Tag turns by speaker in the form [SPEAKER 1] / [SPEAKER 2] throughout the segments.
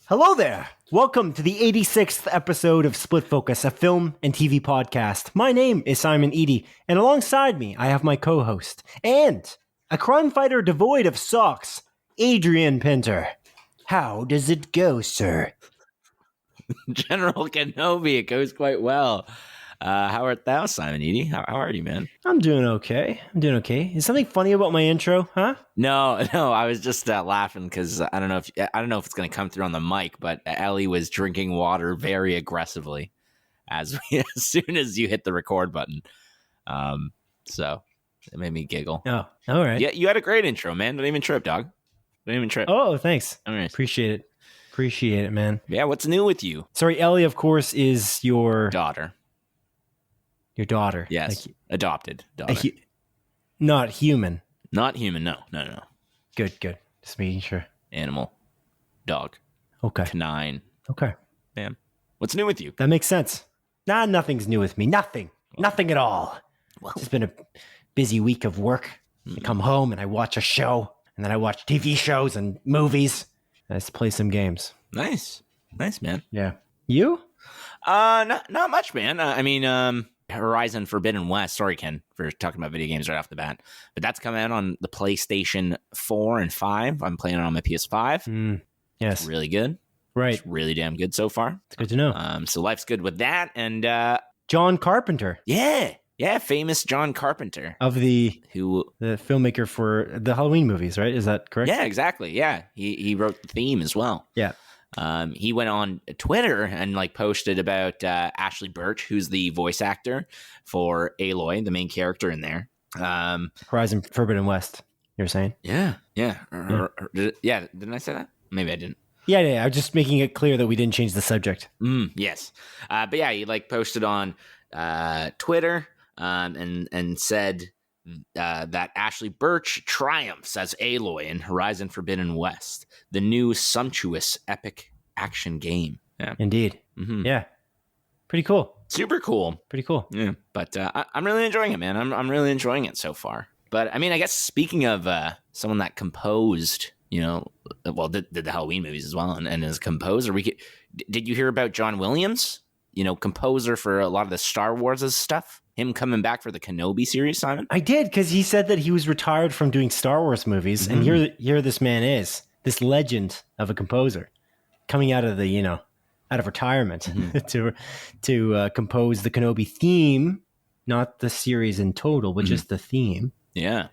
[SPEAKER 1] Hello there! Welcome to the 86th episode of Split Focus, a film and TV podcast. My name is Simon Eady, and alongside me I have my co-host, and a crime fighter devoid of socks, Adrian Pinter. How does it go, sir?
[SPEAKER 2] General Kenobi, it goes quite well. How art thou, Simon Eady? How are you, man?
[SPEAKER 1] I'm doing okay. Is something funny about my intro, huh?
[SPEAKER 2] No, I was just laughing because I don't know if it's going to come through on the mic, but Ellie was drinking water very aggressively as soon as you hit the record button. So it made me giggle.
[SPEAKER 1] Oh, all right.
[SPEAKER 2] Yeah, you had a great intro, man. Don't even trip, dog. Don't even trip.
[SPEAKER 1] Oh, thanks.
[SPEAKER 2] All right.
[SPEAKER 1] Appreciate it, man.
[SPEAKER 2] Yeah, what's new with you?
[SPEAKER 1] Sorry, Ellie, of course, is your
[SPEAKER 2] daughter.
[SPEAKER 1] Your daughter.
[SPEAKER 2] Yes, adopted daughter.
[SPEAKER 1] Not human.
[SPEAKER 2] Not human, no.
[SPEAKER 1] Good. Just making sure.
[SPEAKER 2] Animal. Dog.
[SPEAKER 1] Okay.
[SPEAKER 2] Canine.
[SPEAKER 1] Okay.
[SPEAKER 2] Bam. What's new with you?
[SPEAKER 1] That makes sense. Nothing's new with me. Nothing at all.
[SPEAKER 2] Well,
[SPEAKER 1] it's been a busy week of work. I come home and I watch a show, and then I watch TV shows and movies. And I just play some games.
[SPEAKER 2] Nice, man.
[SPEAKER 1] Yeah. You?
[SPEAKER 2] Not much, man. Horizon Forbidden West. Sorry, Ken, for talking about video games right off the bat. But that's coming out on the PlayStation 4 and 5. I'm playing it on my PS5.
[SPEAKER 1] Yes.
[SPEAKER 2] It's really good.
[SPEAKER 1] Right.
[SPEAKER 2] It's really damn good so far.
[SPEAKER 1] It's good to know.
[SPEAKER 2] So life's good with that. And
[SPEAKER 1] John Carpenter.
[SPEAKER 2] Yeah, famous John Carpenter.
[SPEAKER 1] Of the filmmaker for the Halloween movies, right? Is that correct?
[SPEAKER 2] Yeah, exactly. Yeah. He wrote the theme as well.
[SPEAKER 1] Yeah.
[SPEAKER 2] He went on Twitter and posted about Ashley Birch, who's the voice actor for Aloy, the main character in there.
[SPEAKER 1] Horizon Forbidden West, you're saying?
[SPEAKER 2] Yeah. Didn't I say that? Maybe I didn't.
[SPEAKER 1] Yeah. I'm just making it clear that we didn't change the subject.
[SPEAKER 2] Yes. But yeah, he posted on Twitter and said that Ashley Birch triumphs as Aloy in Horizon Forbidden West, the new sumptuous epic action game. Yeah.
[SPEAKER 1] Indeed. Mm-hmm. Yeah. Pretty cool.
[SPEAKER 2] Super cool.
[SPEAKER 1] Pretty cool.
[SPEAKER 2] Yeah. But I'm really enjoying it, man. I'm really enjoying it so far. But I mean, I guess speaking of someone that composed, did the Halloween movies as well, and as a composer, did you hear about John Williams? Composer for a lot of the Star Wars stuff. Him coming back for the Kenobi series, Simon? I
[SPEAKER 1] did, because he said that he was retired from doing Star Wars movies, and here this man is, this legend of a composer, coming out of out of retirement to compose the Kenobi theme, not the series in total, but just the theme.
[SPEAKER 2] Yeah.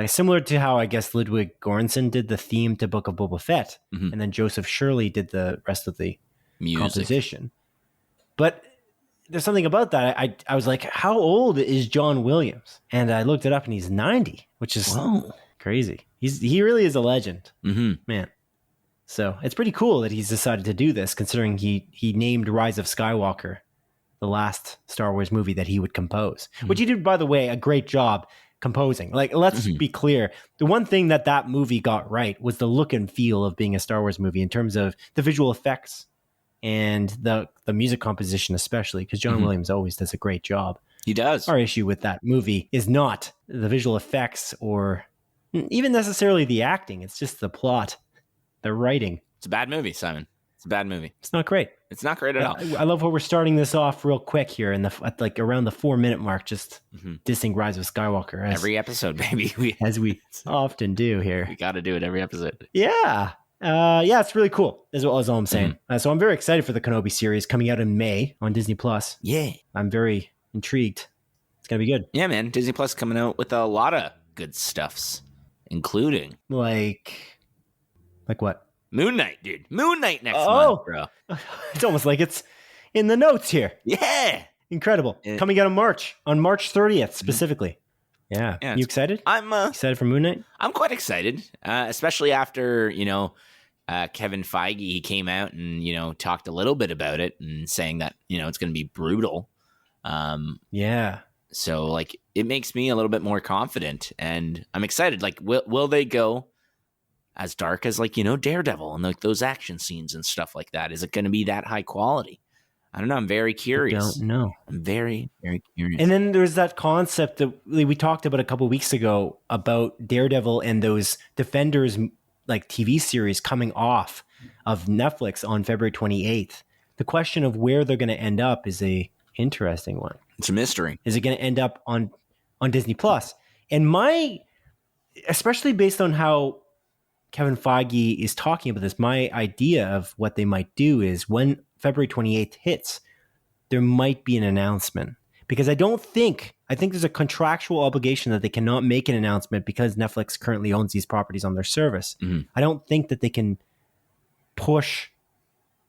[SPEAKER 1] Similar to how I guess Ludwig Göransson did the theme to Book of Boba Fett, and then Joseph Shirley did the rest of the composition. But there's something about that. I was like, how old is John Williams? And I looked it up, and he's 90, which is crazy. He really is a legend, man. So it's pretty cool that he's decided to do this, considering he named Rise of Skywalker the last Star Wars movie that he would compose, which he did, by the way, a great job composing. Let's be clear. The one thing that movie got right was the look and feel of being a Star Wars movie in terms of the visual effects and the music composition, especially, because John Williams always does a great job.
[SPEAKER 2] He does.
[SPEAKER 1] Our issue with that movie is not the visual effects or even necessarily the acting. It's just the plot, the writing.
[SPEAKER 2] It's a bad movie, Simon. It's a bad movie.
[SPEAKER 1] It's not great.
[SPEAKER 2] It's not great at all.
[SPEAKER 1] I love how we're starting this off real quick here at around the 4-minute mark, just dissing Rise of Skywalker.
[SPEAKER 2] Every episode, baby.
[SPEAKER 1] As we often do here.
[SPEAKER 2] We got to do it every episode.
[SPEAKER 1] Yeah. It's really cool, is all I'm saying. So I'm very excited for the Kenobi series coming out in May on Disney Plus.
[SPEAKER 2] Yeah.
[SPEAKER 1] I'm very intrigued. It's going to be good.
[SPEAKER 2] Yeah, man. Disney Plus coming out with a lot of good stuffs, including...
[SPEAKER 1] Like what?
[SPEAKER 2] Moon Knight, dude. Moon Knight next month, bro.
[SPEAKER 1] It's almost like it's in the notes here.
[SPEAKER 2] Yeah.
[SPEAKER 1] Incredible. Coming out in March, on March 30th specifically. Yeah. You excited?
[SPEAKER 2] I'm
[SPEAKER 1] excited for Moon Knight?
[SPEAKER 2] I'm quite excited, especially after, Kevin Feige, he came out and, talked a little bit about it and saying that, it's going to be brutal.
[SPEAKER 1] Yeah.
[SPEAKER 2] So like it makes me a little bit more confident, and I'm excited. Like, will they go as dark as like, Daredevil and like those action scenes and stuff like that? Is it going to be that high quality? I don't know. I'm very curious.
[SPEAKER 1] I don't know.
[SPEAKER 2] I'm very, very curious.
[SPEAKER 1] And then there's that concept that we talked about a couple of weeks ago about Daredevil and those Defenders like TV series coming off of Netflix on February 28th. The question of where they're going to end up is a interesting one.
[SPEAKER 2] It's a mystery.
[SPEAKER 1] Is it going to end up on Disney Plus? And especially based on how Kevin Feige is talking about this, my idea of what they might do is when February 28th hits, there might be an announcement. Because I think there's a contractual obligation that they cannot make an announcement because Netflix currently owns these properties on their service. Mm-hmm. I don't think that they can push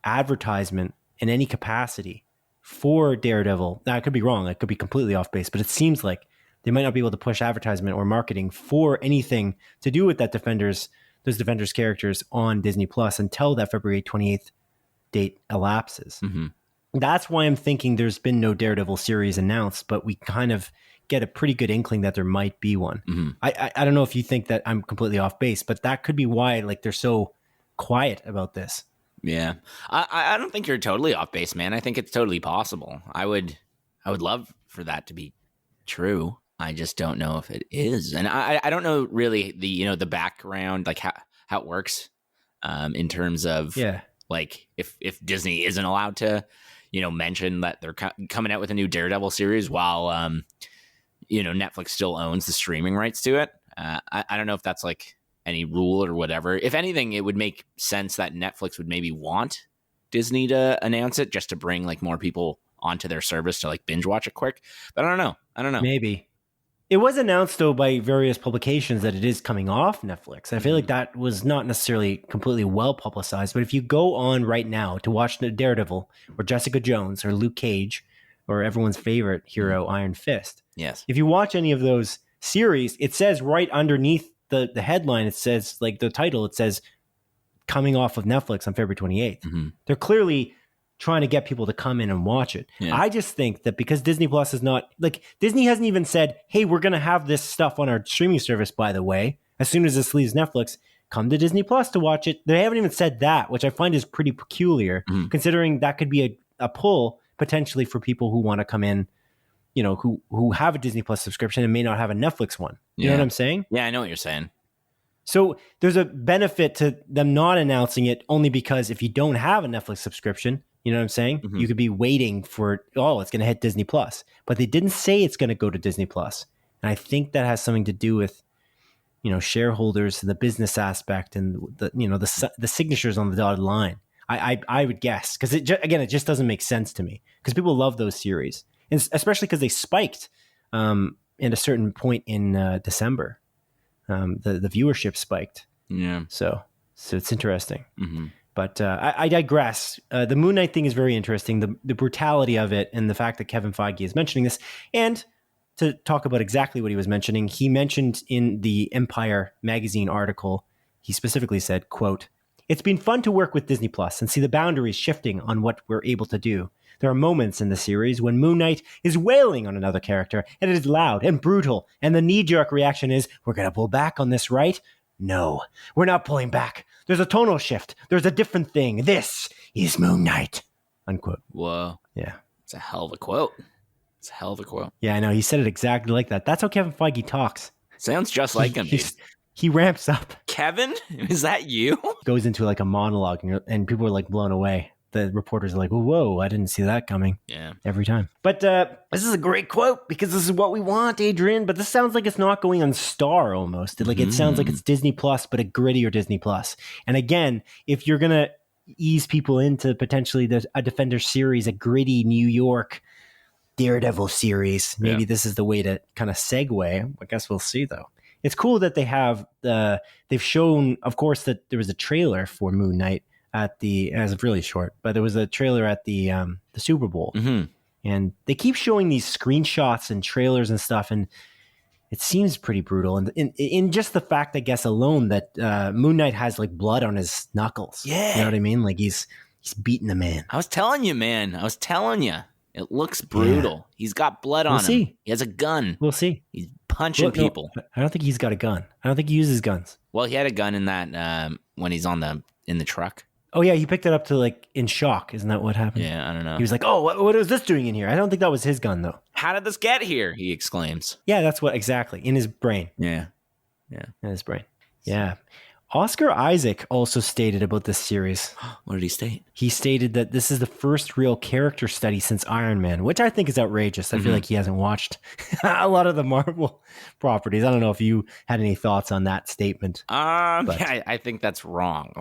[SPEAKER 1] advertisement in any capacity for Daredevil. Now, I could be wrong. I could be completely off base, but it seems like they might not be able to push advertisement or marketing for anything to do with those Defenders characters on Disney Plus until that February 28th date elapses. Mm-hmm. That's why I'm thinking there's been no Daredevil series announced, but we kind of get a pretty good inkling that there might be one. Mm-hmm. I don't know if you think that I'm completely off base, but that could be why like they're so quiet about this.
[SPEAKER 2] Yeah, I don't think you're totally off base, man. I think it's totally possible. I would love for that to be true. I just don't know if it is, and I don't know really the background, like how it works, in terms of like if Disney isn't allowed to mention that they're coming out with a new Daredevil series while Netflix still owns the streaming rights to it. I don't know if that's like any rule or whatever. If anything, it would make sense that Netflix would maybe want Disney to announce it just to bring like more people onto their service to like binge watch it quick. But I don't know.
[SPEAKER 1] Maybe. It was announced though by various publications that it is coming off Netflix. I feel like that was not necessarily completely well publicized, but if you go on right now to watch Daredevil or Jessica Jones or Luke Cage or everyone's favorite hero, Iron Fist.
[SPEAKER 2] Yes.
[SPEAKER 1] If you watch any of those series, it says right underneath the headline, it says like the title, it says coming off of Netflix on February 28th. Mm-hmm. They're clearly trying to get people to come in and watch it. Yeah. I just think that because Disney Plus is not like Disney hasn't even said, hey, we're going to have this stuff on our streaming service, by the way, as soon as this leaves Netflix, come to Disney Plus to watch it. They haven't even said that, which I find is pretty peculiar, considering that could be a pull potentially for people who want to come in, who have a Disney Plus subscription and may not have a Netflix one. You know what I'm saying?
[SPEAKER 2] Yeah, I know what you're saying.
[SPEAKER 1] So there's a benefit to them not announcing it only because if you don't have a Netflix subscription, you know what I'm saying? Mm-hmm. You could be waiting for, it's going to hit Disney Plus. But they didn't say it's going to go to Disney Plus. And I think that has something to do with, shareholders and the business aspect and the signatures on the dotted line. I would guess. Because it just doesn't make sense to me. Because people love those series. And especially because they spiked at a certain point in December. The viewership spiked.
[SPEAKER 2] Yeah.
[SPEAKER 1] So it's interesting. Mm-hmm. But I digress. The Moon Knight thing is very interesting. The brutality of it and the fact that Kevin Feige is mentioning this. And to talk about exactly what he was mentioning, he mentioned in the Empire magazine article, he specifically said, quote, "It's been fun to work with Disney Plus and see the boundaries shifting on what we're able to do. There are moments in the series when Moon Knight is wailing on another character, and it is loud and brutal, and the knee-jerk reaction is, we're going to pull back on this, right? No, we're not pulling back. There's a tonal shift. There's a different thing. This is Moon Knight." Unquote.
[SPEAKER 2] Whoa.
[SPEAKER 1] Yeah.
[SPEAKER 2] It's a hell of a quote.
[SPEAKER 1] Yeah, I know. He said it exactly like that. That's how Kevin Feige talks.
[SPEAKER 2] Sounds just like him, dude.
[SPEAKER 1] He ramps up.
[SPEAKER 2] Kevin? Is that you?
[SPEAKER 1] Goes into like a monologue and people are like blown away. The reporters are like, whoa, I didn't see that coming.
[SPEAKER 2] Yeah.
[SPEAKER 1] Every time. But this is a great quote because this is what we want, Adrian. But this sounds like it's not going on Star almost. Like it sounds like it's Disney Plus, but a grittier Disney Plus. And again, if you're going to ease people into potentially a Defender series, a gritty New York Daredevil series, maybe this is the way to kind of segue. I guess we'll see, though. It's cool that they have they've shown, of course, that there was a trailer for Moon Knight as really short, but there was a trailer at the Super Bowl, and they keep showing these screenshots and trailers and stuff, and it seems pretty brutal. And in just the fact, I guess, alone that Moon Knight has like blood on his knuckles.
[SPEAKER 2] Yeah,
[SPEAKER 1] you know what I mean? Like he's beating a man.
[SPEAKER 2] I was telling you, man. It looks brutal. Yeah. He's got blood on him. He has a gun.
[SPEAKER 1] We'll see.
[SPEAKER 2] He's punching people.
[SPEAKER 1] No, I don't think he's got a gun. I don't think he uses guns.
[SPEAKER 2] Well, he had a gun in that when he's in the truck.
[SPEAKER 1] Oh yeah, he picked it up to like in shock. Isn't that what happened?
[SPEAKER 2] Yeah, I don't know.
[SPEAKER 1] He was like, "Oh, what is this doing in here?" I don't think that was his gun though.
[SPEAKER 2] How did this get here? He exclaims.
[SPEAKER 1] Yeah, that's what exactly in his brain.
[SPEAKER 2] Yeah,
[SPEAKER 1] in his brain. Yeah. Oscar Isaac also stated about this series.
[SPEAKER 2] What did he state?
[SPEAKER 1] He stated that this is the first real character study since Iron Man, which I think is outrageous. I feel like he hasn't watched a lot of the Marvel properties. I don't know if you had any thoughts on that statement.
[SPEAKER 2] Yeah, I think that's wrong.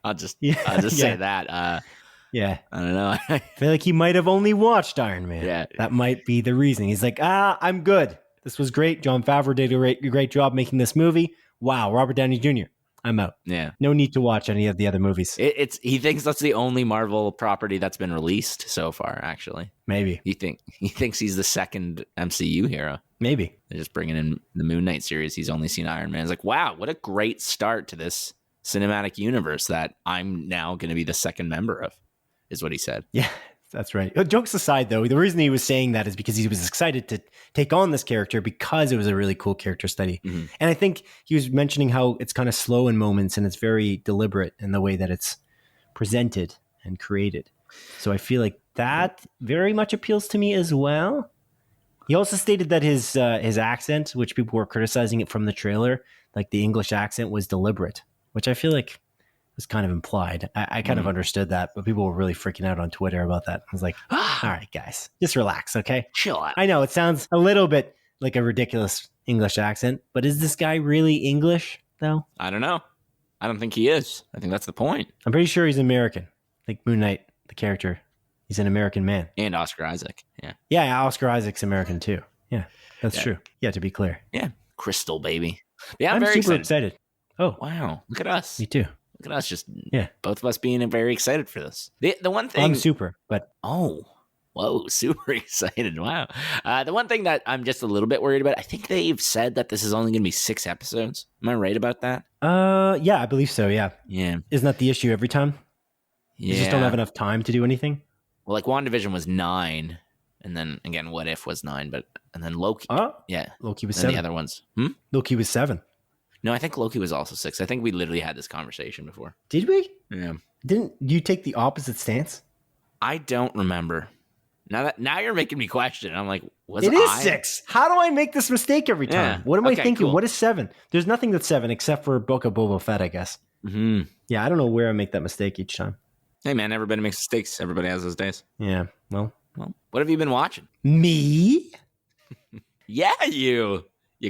[SPEAKER 2] I'll just say that.
[SPEAKER 1] Yeah.
[SPEAKER 2] I don't know.
[SPEAKER 1] I feel like he might have only watched Iron Man.
[SPEAKER 2] Yeah.
[SPEAKER 1] That might be the reason. He's like, I'm good. This was great. Jon Favreau did a great job making this movie. Wow, Robert Downey Jr. I'm out.
[SPEAKER 2] Yeah.
[SPEAKER 1] No need to watch any of the other movies.
[SPEAKER 2] He thinks that's the only Marvel property that's been released so far, actually.
[SPEAKER 1] Maybe.
[SPEAKER 2] He thinks he's the second MCU hero.
[SPEAKER 1] Maybe.
[SPEAKER 2] They're just bringing in the Moon Knight series. He's only seen Iron Man. It's like, wow, what a great start to this cinematic universe that I'm now going to be the second member of, is what he said.
[SPEAKER 1] Yeah. That's right. Jokes aside, though, the reason he was saying that is because he was excited to take on this character because it was a really cool character study. Mm-hmm. And I think he was mentioning how it's kind of slow in moments and it's very deliberate in the way that it's presented and created. So I feel like that very much appeals to me as well. He also stated that his accent, which people were criticizing it from the trailer, like the English accent was deliberate, which I feel like was kind of implied. I kind of understood that, but people were really freaking out on Twitter about that. I was like, all right, guys, just relax, okay?
[SPEAKER 2] Chill out.
[SPEAKER 1] I know it sounds a little bit like a ridiculous English accent, but is this guy really English, though?
[SPEAKER 2] I don't know. I don't think he is. I think that's the point.
[SPEAKER 1] I'm pretty sure he's American. Like Moon Knight, the character. He's an American man.
[SPEAKER 2] And Oscar Isaac, yeah.
[SPEAKER 1] Yeah, Oscar Isaac's American, too. Yeah, that's true. Yeah, to be clear.
[SPEAKER 2] Yeah, Crystal, baby. Yeah,
[SPEAKER 1] I'm
[SPEAKER 2] very
[SPEAKER 1] super excited. Oh.
[SPEAKER 2] Wow, look at us.
[SPEAKER 1] Me too.
[SPEAKER 2] Look at us, just both of us being very excited for this. The one thing
[SPEAKER 1] I'm super, but
[SPEAKER 2] super excited! Wow. The one thing that I'm just a little bit worried about, I think they've said that this is only going to be 6 episodes. Am I right about that?
[SPEAKER 1] Yeah, I believe so. Yeah. Isn't that the issue every time?
[SPEAKER 2] Yeah.
[SPEAKER 1] You just don't have enough time to do anything.
[SPEAKER 2] Well, like WandaVision was 9, and then again, What If was 9, and then Loki.
[SPEAKER 1] Loki was
[SPEAKER 2] and
[SPEAKER 1] 7.
[SPEAKER 2] The other ones.
[SPEAKER 1] Loki was 7. No,
[SPEAKER 2] I think Loki was also 6. I think we literally had this conversation before.
[SPEAKER 1] Did we?
[SPEAKER 2] Yeah.
[SPEAKER 1] Didn't you take the opposite stance?
[SPEAKER 2] I don't remember. Now you're making me question. I'm like,
[SPEAKER 1] It is 6. How do I make this mistake every time?
[SPEAKER 2] Yeah.
[SPEAKER 1] What am I thinking?
[SPEAKER 2] Cool.
[SPEAKER 1] What is 7? There's nothing that's 7 except for Book of Boba Fett, I guess.
[SPEAKER 2] Mm-hmm.
[SPEAKER 1] Yeah, I don't know where I make that mistake each time.
[SPEAKER 2] Hey, man, everybody makes mistakes. Everybody has those days.
[SPEAKER 1] Yeah, well,
[SPEAKER 2] what have you been watching?
[SPEAKER 1] Me?
[SPEAKER 2] Yeah, you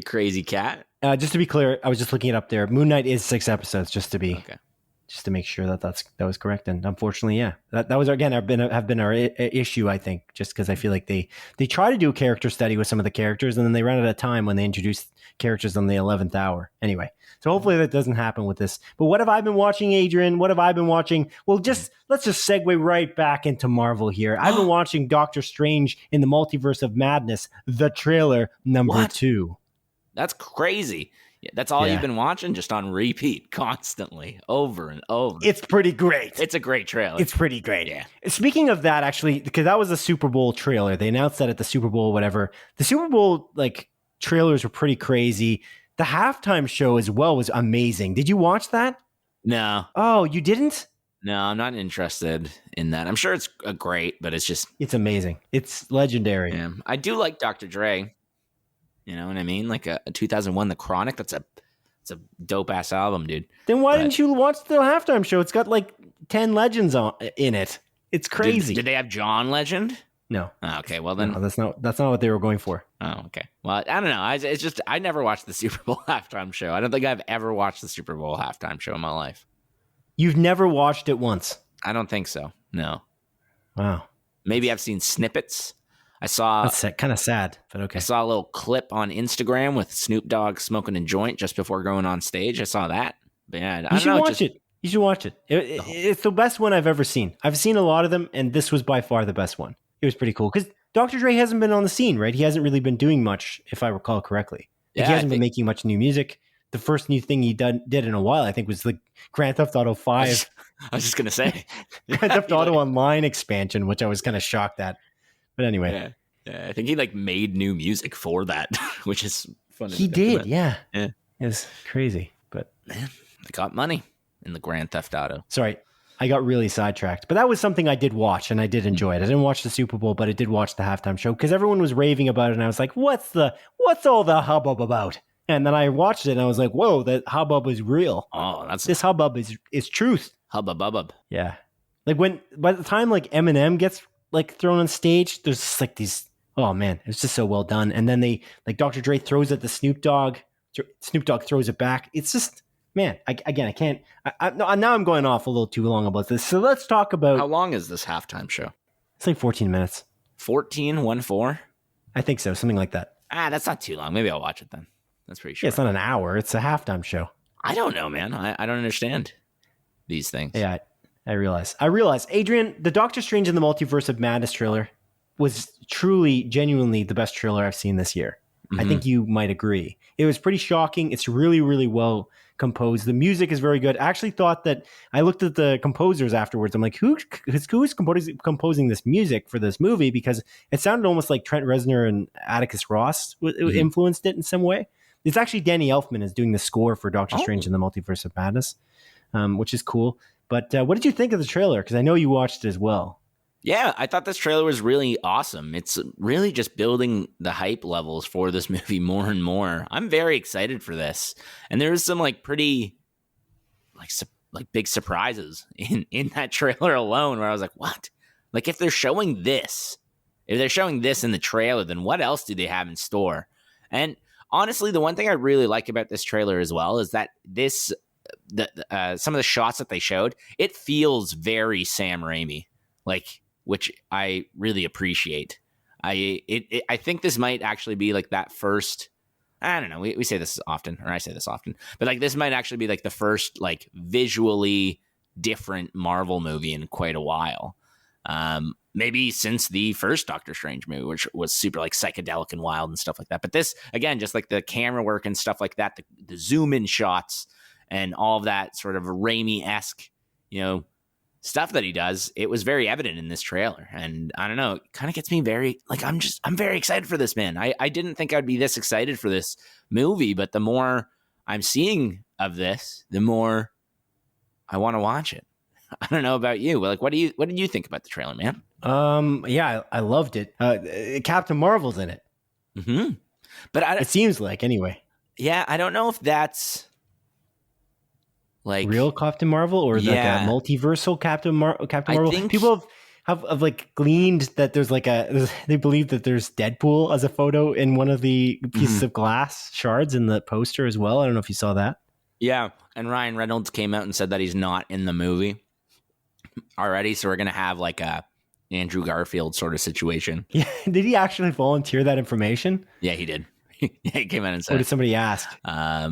[SPEAKER 2] crazy cat.
[SPEAKER 1] Just to be clear, I was just looking it up there. Moon Knight is 6 episodes, just to make sure that was correct. And unfortunately, yeah, that was again have been our issue. I think just because I feel like they try to do a character study with some of the characters, and then they run out of time when they introduce characters on the 11th hour. Anyway, so hopefully that doesn't happen with this. But what have I been watching, Adrian? What have I been watching? Well, let's just segue right back into Marvel here. I've been watching Doctor Strange in the Multiverse of Madness, the trailer number 2.
[SPEAKER 2] That's crazy. Yeah, that's all you've been watching, just on repeat, constantly, over and over.
[SPEAKER 1] It's pretty great.
[SPEAKER 2] It's a great trailer.
[SPEAKER 1] It's pretty great.
[SPEAKER 2] Yeah.
[SPEAKER 1] Speaking of that, actually, because that was a Super Bowl trailer. They announced that at the Super Bowl, whatever. The Super Bowl trailers were pretty crazy. The halftime show as well was amazing. Did you watch that?
[SPEAKER 2] No.
[SPEAKER 1] Oh, you didn't?
[SPEAKER 2] No, I'm not interested in that. I'm sure it's great, but it's
[SPEAKER 1] amazing. It's legendary.
[SPEAKER 2] Yeah. I do like Dr. Dre. You know what I mean? Like a 2001 The Chronic. It's a dope ass album, dude.
[SPEAKER 1] Then why didn't you watch the halftime show? It's got 10 legends in it. It's crazy.
[SPEAKER 2] Did they have John Legend?
[SPEAKER 1] No.
[SPEAKER 2] Oh, okay, well then
[SPEAKER 1] that's not what they were going for.
[SPEAKER 2] Oh, okay. Well, I don't know. I never watched the Super Bowl halftime show. I don't think I've ever watched the Super Bowl halftime show in my life.
[SPEAKER 1] You've never watched it once?
[SPEAKER 2] I don't think so. No.
[SPEAKER 1] Wow.
[SPEAKER 2] Maybe I've seen snippets. That's
[SPEAKER 1] kind of sad, but okay.
[SPEAKER 2] I saw a little clip on Instagram with Snoop Dogg smoking a joint just before going on stage. I saw that. But yeah,
[SPEAKER 1] you should watch it. You should watch it. It's the best one I've ever seen. I've seen a lot of them, and this was by far the best one. It was pretty cool because Dr. Dre hasn't been on the scene, right? He hasn't really been doing much, if I recall correctly. He hasn't been making much new music. The first new thing he did in a while, I think, was the Grand Theft Auto 5.
[SPEAKER 2] I was just going to say.
[SPEAKER 1] Grand Theft Auto Online expansion, which I was kind of shocked at. But anyway.
[SPEAKER 2] Yeah, I think he like made new music for that, which is funny.
[SPEAKER 1] He did, yeah.
[SPEAKER 2] It
[SPEAKER 1] was crazy, but
[SPEAKER 2] man, they got money in the Grand Theft Auto.
[SPEAKER 1] Sorry, I got really sidetracked, but that was something I did watch and I did enjoy it. I didn't watch the Super Bowl, but I did watch the halftime show because everyone was raving about it, and I was like, "What's all the hubbub about?" And then I watched it, and I was like, "Whoa, that hubbub is real.
[SPEAKER 2] Oh,
[SPEAKER 1] this hubbub is truth."
[SPEAKER 2] Hubbub.
[SPEAKER 1] Yeah, like by the time like Eminem gets like thrown on stage, there's just like these. Oh man, it's just so well done. And then they like Dr. Dre throws at the Snoop Dogg. Snoop Dogg throws it back. It's just, man. I can't. Now I'm going off a little too long about this. So let's talk about.
[SPEAKER 2] How long is this halftime show?
[SPEAKER 1] It's like 14 minutes.
[SPEAKER 2] 14?
[SPEAKER 1] I think so, something like that.
[SPEAKER 2] That's not too long. Maybe I'll watch it then. That's pretty short.
[SPEAKER 1] Yeah, it's not an hour. It's a halftime show.
[SPEAKER 2] I don't know, man. I don't understand these things.
[SPEAKER 1] Yeah, I realize. Adrian, the Doctor Strange in the Multiverse of Madness trailer was truly, genuinely the best trailer I've seen this year. I think you might agree. It was pretty shocking. It's really, really well composed. The music is very good. I actually thought that I looked at the composers afterwards. I'm like, who's composing this music for this movie? Because it sounded almost like Trent Reznor and Atticus Ross influenced it in some way. It's actually Danny Elfman is doing the score for Doctor Strange in the Multiverse of Madness, which is cool. But what did you think of the trailer? Because I know you watched it as well.
[SPEAKER 2] Yeah, I thought this trailer was really awesome. It's really just building the hype levels for this movie more and more. I'm very excited for this. And there's some like pretty like big surprises in that trailer alone where I was like, what? Like if they're showing this in the trailer, then what else do they have in store? And honestly, the one thing I really like about this trailer as well is that some of the shots that they showed, it feels very Sam Raimi, which I really appreciate. I think this might actually be like that first. I don't know. We say this often, or I say this often, but like this might actually be like the first like visually different Marvel movie in quite a while. Maybe since the first Doctor Strange movie, which was super like psychedelic and wild and stuff like that. But this, again, just like the camera work and stuff like that, the zoom in shots and all of that sort of Raimi-esque, stuff that he does, it was very evident in this trailer. And I don't know, it kind of gets me very, like, I'm very excited for this, man. I didn't think I'd be this excited for this movie, but the more I'm seeing of this, the more I want to watch it. I don't know about you. Like, what did you think about the trailer, man?
[SPEAKER 1] Yeah, I loved it. Captain Marvel's in it.
[SPEAKER 2] Mm-hmm. But
[SPEAKER 1] it seems like, anyway.
[SPEAKER 2] Yeah, I don't know if that's like
[SPEAKER 1] real Captain Marvel or like a multiversal Captain Marvel. People have like gleaned that there's like they believe that there's Deadpool as a photo in one of the pieces of glass shards in the poster as well. I don't know if you saw that.
[SPEAKER 2] Yeah, and Ryan Reynolds came out and said that he's not in the movie already, so we're gonna have like a Andrew Garfield sort of situation.
[SPEAKER 1] Yeah, did he actually volunteer that information?
[SPEAKER 2] Yeah, he did. Yeah, he came out and said.
[SPEAKER 1] Or did somebody ask?
[SPEAKER 2] I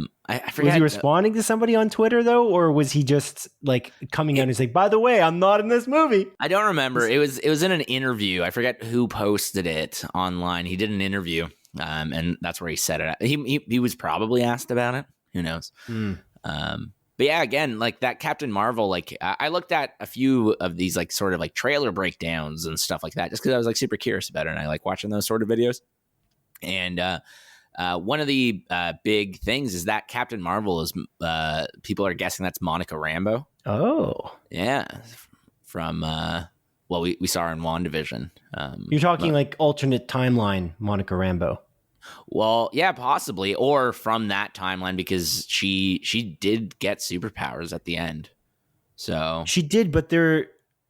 [SPEAKER 2] forget.
[SPEAKER 1] Was he responding to somebody on Twitter though, or was he just like coming out and saying, "By the way, I'm not in this movie"?
[SPEAKER 2] I don't remember. It was in an interview. I forget who posted it online. He did an interview, and that's where he said it. He was probably asked about it. Who knows? But yeah, again, like that Captain Marvel. Like I looked at a few of these like sort of like trailer breakdowns and stuff like that, just because I was like super curious about it, and I like watching those sort of videos. And one of the big things is that Captain Marvel is people are guessing that's Monica Rambeau.
[SPEAKER 1] Oh,
[SPEAKER 2] yeah, from we saw her in WandaVision.
[SPEAKER 1] You're talking like alternate timeline Monica Rambeau.
[SPEAKER 2] Well, yeah, possibly, or from that timeline because she did get superpowers at the end. So
[SPEAKER 1] she did, but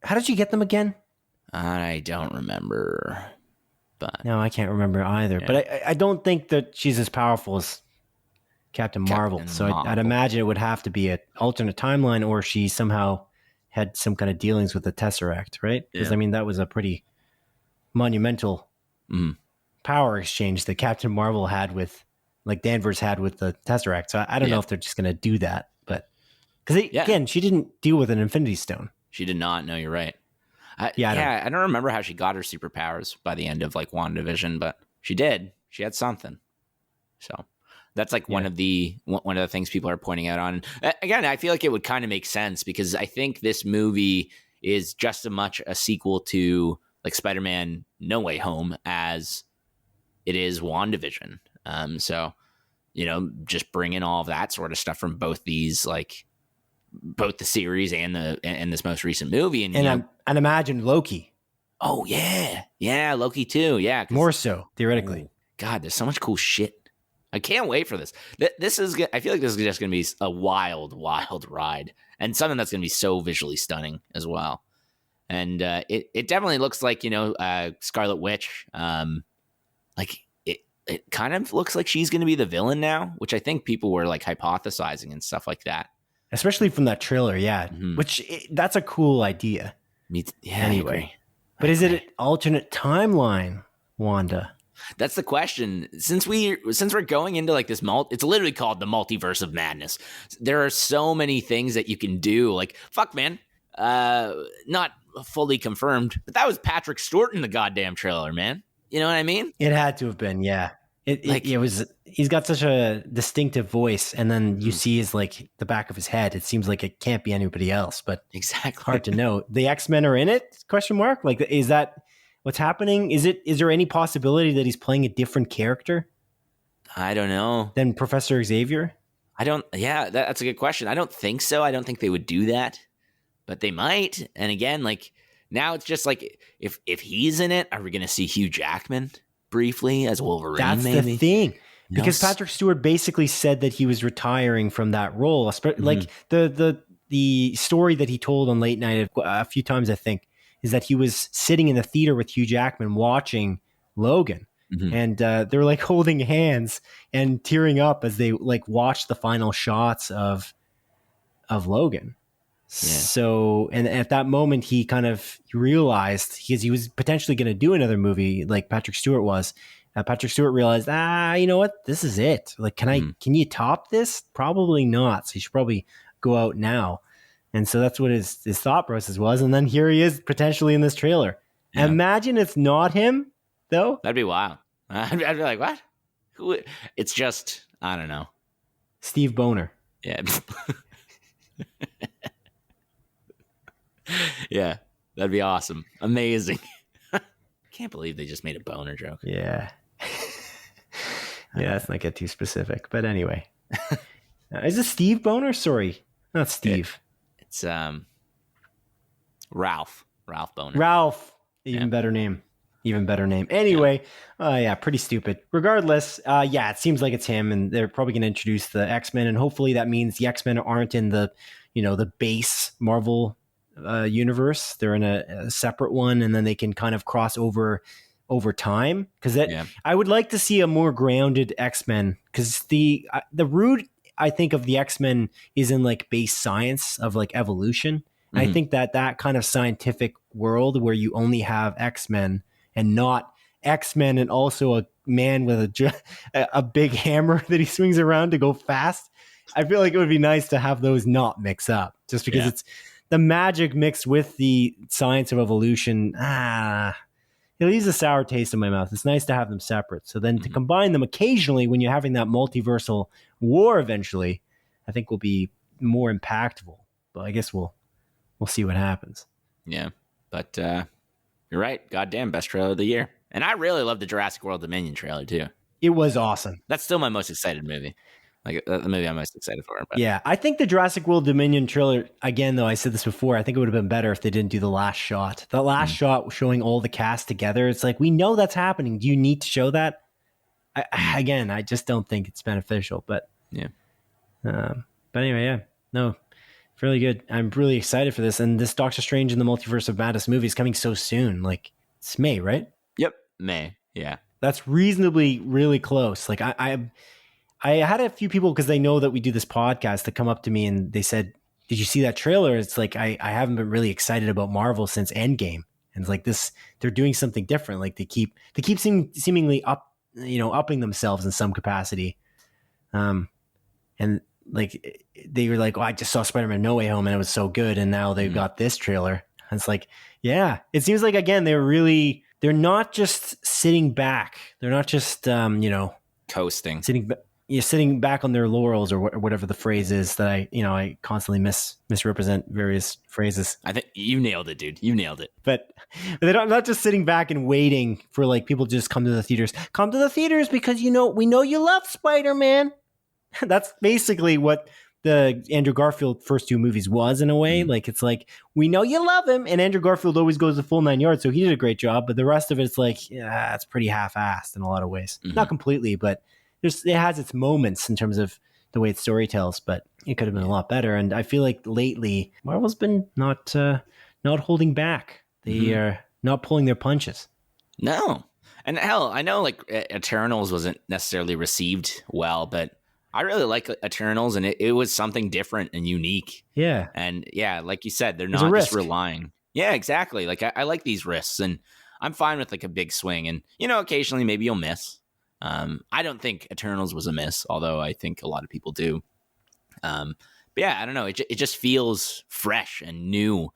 [SPEAKER 1] how did she get them again?
[SPEAKER 2] I don't remember. But
[SPEAKER 1] no, I can't remember either. Yeah. But I don't think that she's as powerful as Captain Marvel. So I'd imagine it would have to be an alternate timeline, or she somehow had some kind of dealings with the Tesseract, right? Because I mean, that was a pretty monumental power exchange that Captain Marvel had with, like Danvers had with the Tesseract. So I don't know if they're just going to do that, but because again, she didn't deal with an Infinity Stone.
[SPEAKER 2] She did not. No, you're right. I don't remember how she got her superpowers by the end of like WandaVision, but she did. She had something. So that's like one of the things people are pointing out on. Again, I feel like it would kind of make sense because I think this movie is just as much a sequel to like Spider-Man No Way Home as it is WandaVision. So, you know, just bring in all of that sort of stuff from both these, like both the series and this most recent movie. And
[SPEAKER 1] imagine Loki.
[SPEAKER 2] Oh yeah, Loki too. Yeah,
[SPEAKER 1] more so theoretically.
[SPEAKER 2] Oh, God, there's so much cool shit. I can't wait for this. This is. I feel like this is just going to be a wild, wild ride, and something that's going to be so visually stunning as well. And it definitely looks like, you know, Scarlet Witch. Like it kind of looks like she's going to be the villain now, which I think people were like hypothesizing and stuff like that.
[SPEAKER 1] Especially from that trailer, yeah. Mm-hmm. That's a cool idea. Anyway, but is it an alternate timeline, Wanda?
[SPEAKER 2] That's the question. Since we're going into like this it's literally called the Multiverse of Madness. There are so many things that you can do. Like, fuck, man. Not fully confirmed, but that was Patrick Stewart in the goddamn trailer, man. You know what I mean?
[SPEAKER 1] It had to have been, yeah. It was. He's got such a distinctive voice, and then you see his like the back of his head. It seems like it can't be anybody else, but
[SPEAKER 2] exactly
[SPEAKER 1] hard to know. The X-Men are in it? ? Like, is that what's happening? Is there any possibility that he's playing a different character?
[SPEAKER 2] I don't know.
[SPEAKER 1] Than Professor Xavier?
[SPEAKER 2] Yeah, that's a good question. I don't think so. I don't think they would do that, but they might. And again, like now it's just like if he's in it, are we going to see Hugh Jackman briefly as Wolverine?
[SPEAKER 1] That's
[SPEAKER 2] maybe?
[SPEAKER 1] The thing. Because Patrick Stewart basically said that he was retiring from that role. Like the story that he told on Late Night a few times, I think, is that he was sitting in the theater with Hugh Jackman watching Logan. Mm-hmm. And they were like holding hands and tearing up as they like watched the final shots of Logan. Yeah. So, and at that moment, he kind of realized, because he was potentially going to do another movie like Patrick Stewart was. Patrick Stewart realized, you know what? This is it. Like, can you top this? Probably not. So you should probably go out now. And so that's what his thought process was. And then here he is potentially in this trailer. Yeah. Imagine it's not him, though.
[SPEAKER 2] That'd be wild. I'd be like, what? Who? It's just, I don't know.
[SPEAKER 1] Steve Boner.
[SPEAKER 2] Yeah. Yeah, that'd be awesome. Amazing. Can't believe they just made a boner joke.
[SPEAKER 1] Yeah. Yeah, let's not get too specific. But anyway. Is it Steve Boner? Sorry. Not Steve.
[SPEAKER 2] It's Ralph. Ralph Boner.
[SPEAKER 1] Ralph. Even better name. Anyway, yeah, pretty stupid. Regardless, yeah, it seems like it's him, and they're probably going to introduce the X-Men, and hopefully that means the X-Men aren't in the, the base Marvel universe. They're in a separate one, and then they can kind of cross over time. Because I would like to see a more grounded X-Men, because the root, I think, of the X-Men is in like base science of like evolution. Mm-hmm. I think that kind of scientific world where you only have X-Men and not X-Men and also a man with a big hammer that he swings around to go fast. I feel like it would be nice to have those not mix up, just because it's the magic mixed with the science of evolution. It leaves a sour taste in my mouth. It's nice to have them separate. So then to combine them occasionally when you're having that multiversal war eventually, I think will be more impactful. But I guess we'll see what happens.
[SPEAKER 2] Yeah, but you're right. Goddamn, best trailer of the year. And I really love the Jurassic World Dominion trailer too.
[SPEAKER 1] It was awesome.
[SPEAKER 2] That's still my most excited movie. Like the movie I'm most excited for. But.
[SPEAKER 1] Yeah, I think the Jurassic World Dominion trailer, again, though, I said this before, I think it would have been better if they didn't do the last shot. The last shot showing all the cast together. It's like, we know that's happening. Do you need to show that? I just don't think it's beneficial. But
[SPEAKER 2] yeah.
[SPEAKER 1] But anyway, yeah. No, really good. I'm really excited for this. And this Doctor Strange in the Multiverse of Madness movie is coming so soon. Like, it's May, right?
[SPEAKER 2] Yep, May. Yeah.
[SPEAKER 1] That's reasonably really close. Like, I had a few people, because they know that we do this podcast, to come up to me and they said, did you see that trailer? It's like, I haven't been really excited about Marvel since Endgame. And it's like this, they're doing something different. Like they keep seemingly upping themselves in some capacity. And like, they were like, I just saw Spider-Man No Way Home and it was so good. And now they've got this trailer. And it's like, yeah, it seems like, again, they're not just sitting back. They're not just,
[SPEAKER 2] coasting.
[SPEAKER 1] Sitting back. you're sitting back on their laurels, or whatever the phrase is that I constantly misrepresent various phrases.
[SPEAKER 2] I think you nailed it, dude. You nailed it.
[SPEAKER 1] But they're not just sitting back and waiting for like people to just come to the theaters. Come to the theaters because we know you love Spider-Man. That's basically what the Andrew Garfield first two movies was, in a way. Like, it's like, we know you love him, and Andrew Garfield always goes the full 9 yards, so he did a great job. But the rest of it's like, yeah, it's pretty half-assed in a lot of ways. Not completely, but it has its moments in terms of the way it storytells, but it could have been a lot better. And I feel like lately Marvel's been not holding back. They are not pulling their punches.
[SPEAKER 2] No. And hell, I know like Eternals wasn't necessarily received well, but I really like Eternals, and it was something different and unique.
[SPEAKER 1] Yeah.
[SPEAKER 2] And yeah, like you said, they're not just relying. Yeah, exactly. Like I like these risks, and I'm fine with like a big swing. And, occasionally maybe you'll miss. I don't think Eternals was a miss, although I think a lot of people do. But yeah, I don't know. It just feels fresh and new.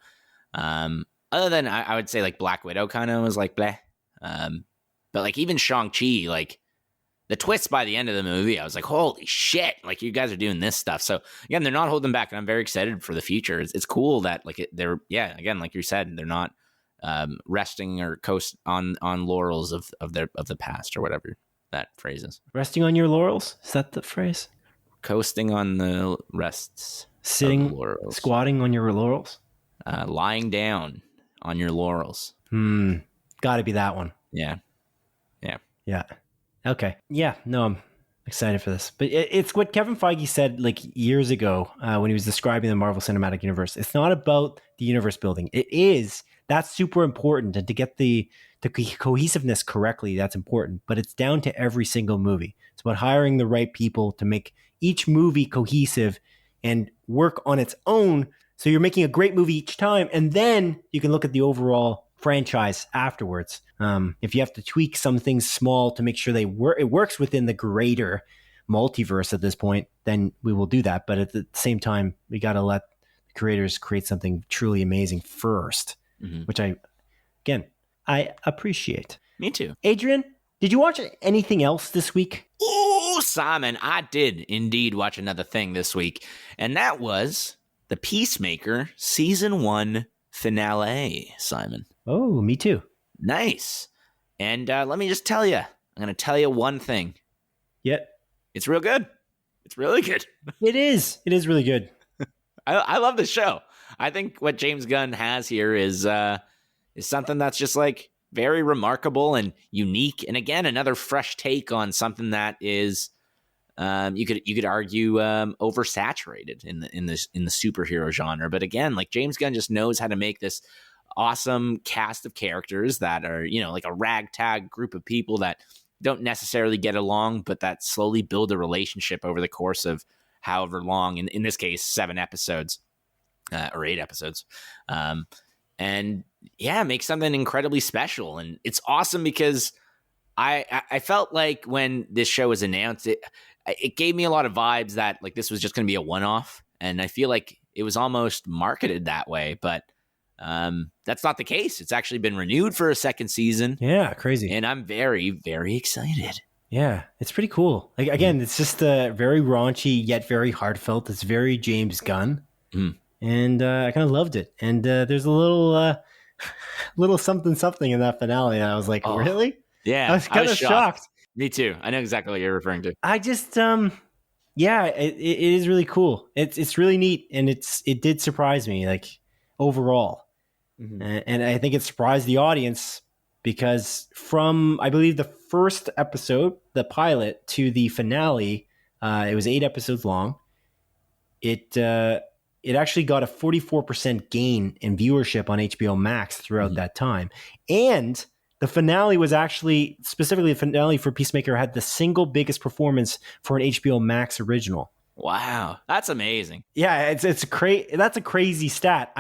[SPEAKER 2] Other than I would say like Black Widow kind of was like bleh. But like even Shang-Chi, like the twist by the end of the movie, I was like, holy shit, like you guys are doing this stuff. So again, they're not holding back, and I'm very excited for the future. It's cool that like they're, yeah, again, like you said, they're not resting or coast on laurels of the past, or whatever that phrase is.
[SPEAKER 1] Resting on your laurels? Is that the phrase?
[SPEAKER 2] Coasting on the rests.
[SPEAKER 1] Sitting,
[SPEAKER 2] laurels.
[SPEAKER 1] Squatting on your laurels?
[SPEAKER 2] Lying down on your laurels.
[SPEAKER 1] Gotta be that one.
[SPEAKER 2] Yeah.
[SPEAKER 1] Okay. Yeah, no, I'm excited for this. But it's what Kevin Feige said like years ago when he was describing the Marvel Cinematic Universe. It's not about the universe building. It is. That's super important. And to get the cohesiveness correctly, that's important. But it's down to every single movie. It's about hiring the right people to make each movie cohesive and work on its own. So you're making a great movie each time. And then you can look at the overall franchise afterwards. If you have to tweak some things small to make sure it works within the greater multiverse at this point, then we will do that. But at the same time, we got to let the creators create something truly amazing first, which I appreciate.
[SPEAKER 2] Me too.
[SPEAKER 1] Adrian, did you watch anything else this week?
[SPEAKER 2] Oh, Simon, I did indeed watch another thing this week, and that was the Peacemaker Season 1 finale, Simon.
[SPEAKER 1] Oh, me too.
[SPEAKER 2] Nice. And let me just tell you, I'm going to tell you one thing.
[SPEAKER 1] Yeah.
[SPEAKER 2] It's real good. It's really good.
[SPEAKER 1] It is. It is really good.
[SPEAKER 2] I love the show. I think what James Gunn has here is something that's just like very remarkable and unique. And again, another fresh take on something that is, you could argue, oversaturated in the superhero genre. But again, like James Gunn just knows how to make this awesome cast of characters that are, like a ragtag group of people that don't necessarily get along, but that slowly build a relationship over the course of however long, in this case, 7 episodes, or 8 episodes. And yeah, make something incredibly special. And it's awesome because I felt like when this show was announced, it gave me a lot of vibes that like this was just going to be a one-off. And I feel like it was almost marketed that way, but that's not the case. It's actually been renewed for a second season.
[SPEAKER 1] Yeah, crazy.
[SPEAKER 2] And I'm very, very excited.
[SPEAKER 1] Yeah, it's pretty cool. Like again, it's just very raunchy yet very heartfelt. It's very James Gunn, and I kind of loved it. And there's a little something in that finale. And I was like, really?
[SPEAKER 2] Yeah,
[SPEAKER 1] I was kind of shocked.
[SPEAKER 2] Me too. I know exactly what you're referring to.
[SPEAKER 1] I just, yeah, it is really cool. It's really neat, and it did surprise me, like overall. And I think it surprised the audience because from, I believe, the first episode, the pilot, to the finale, it was 8 episodes long. It actually got a 44% gain in viewership on HBO Max throughout that time. And the finale was actually, specifically the finale for Peacemaker, had the single biggest performance for an HBO Max original.
[SPEAKER 2] Wow, that's amazing.
[SPEAKER 1] Yeah, that's a crazy stat.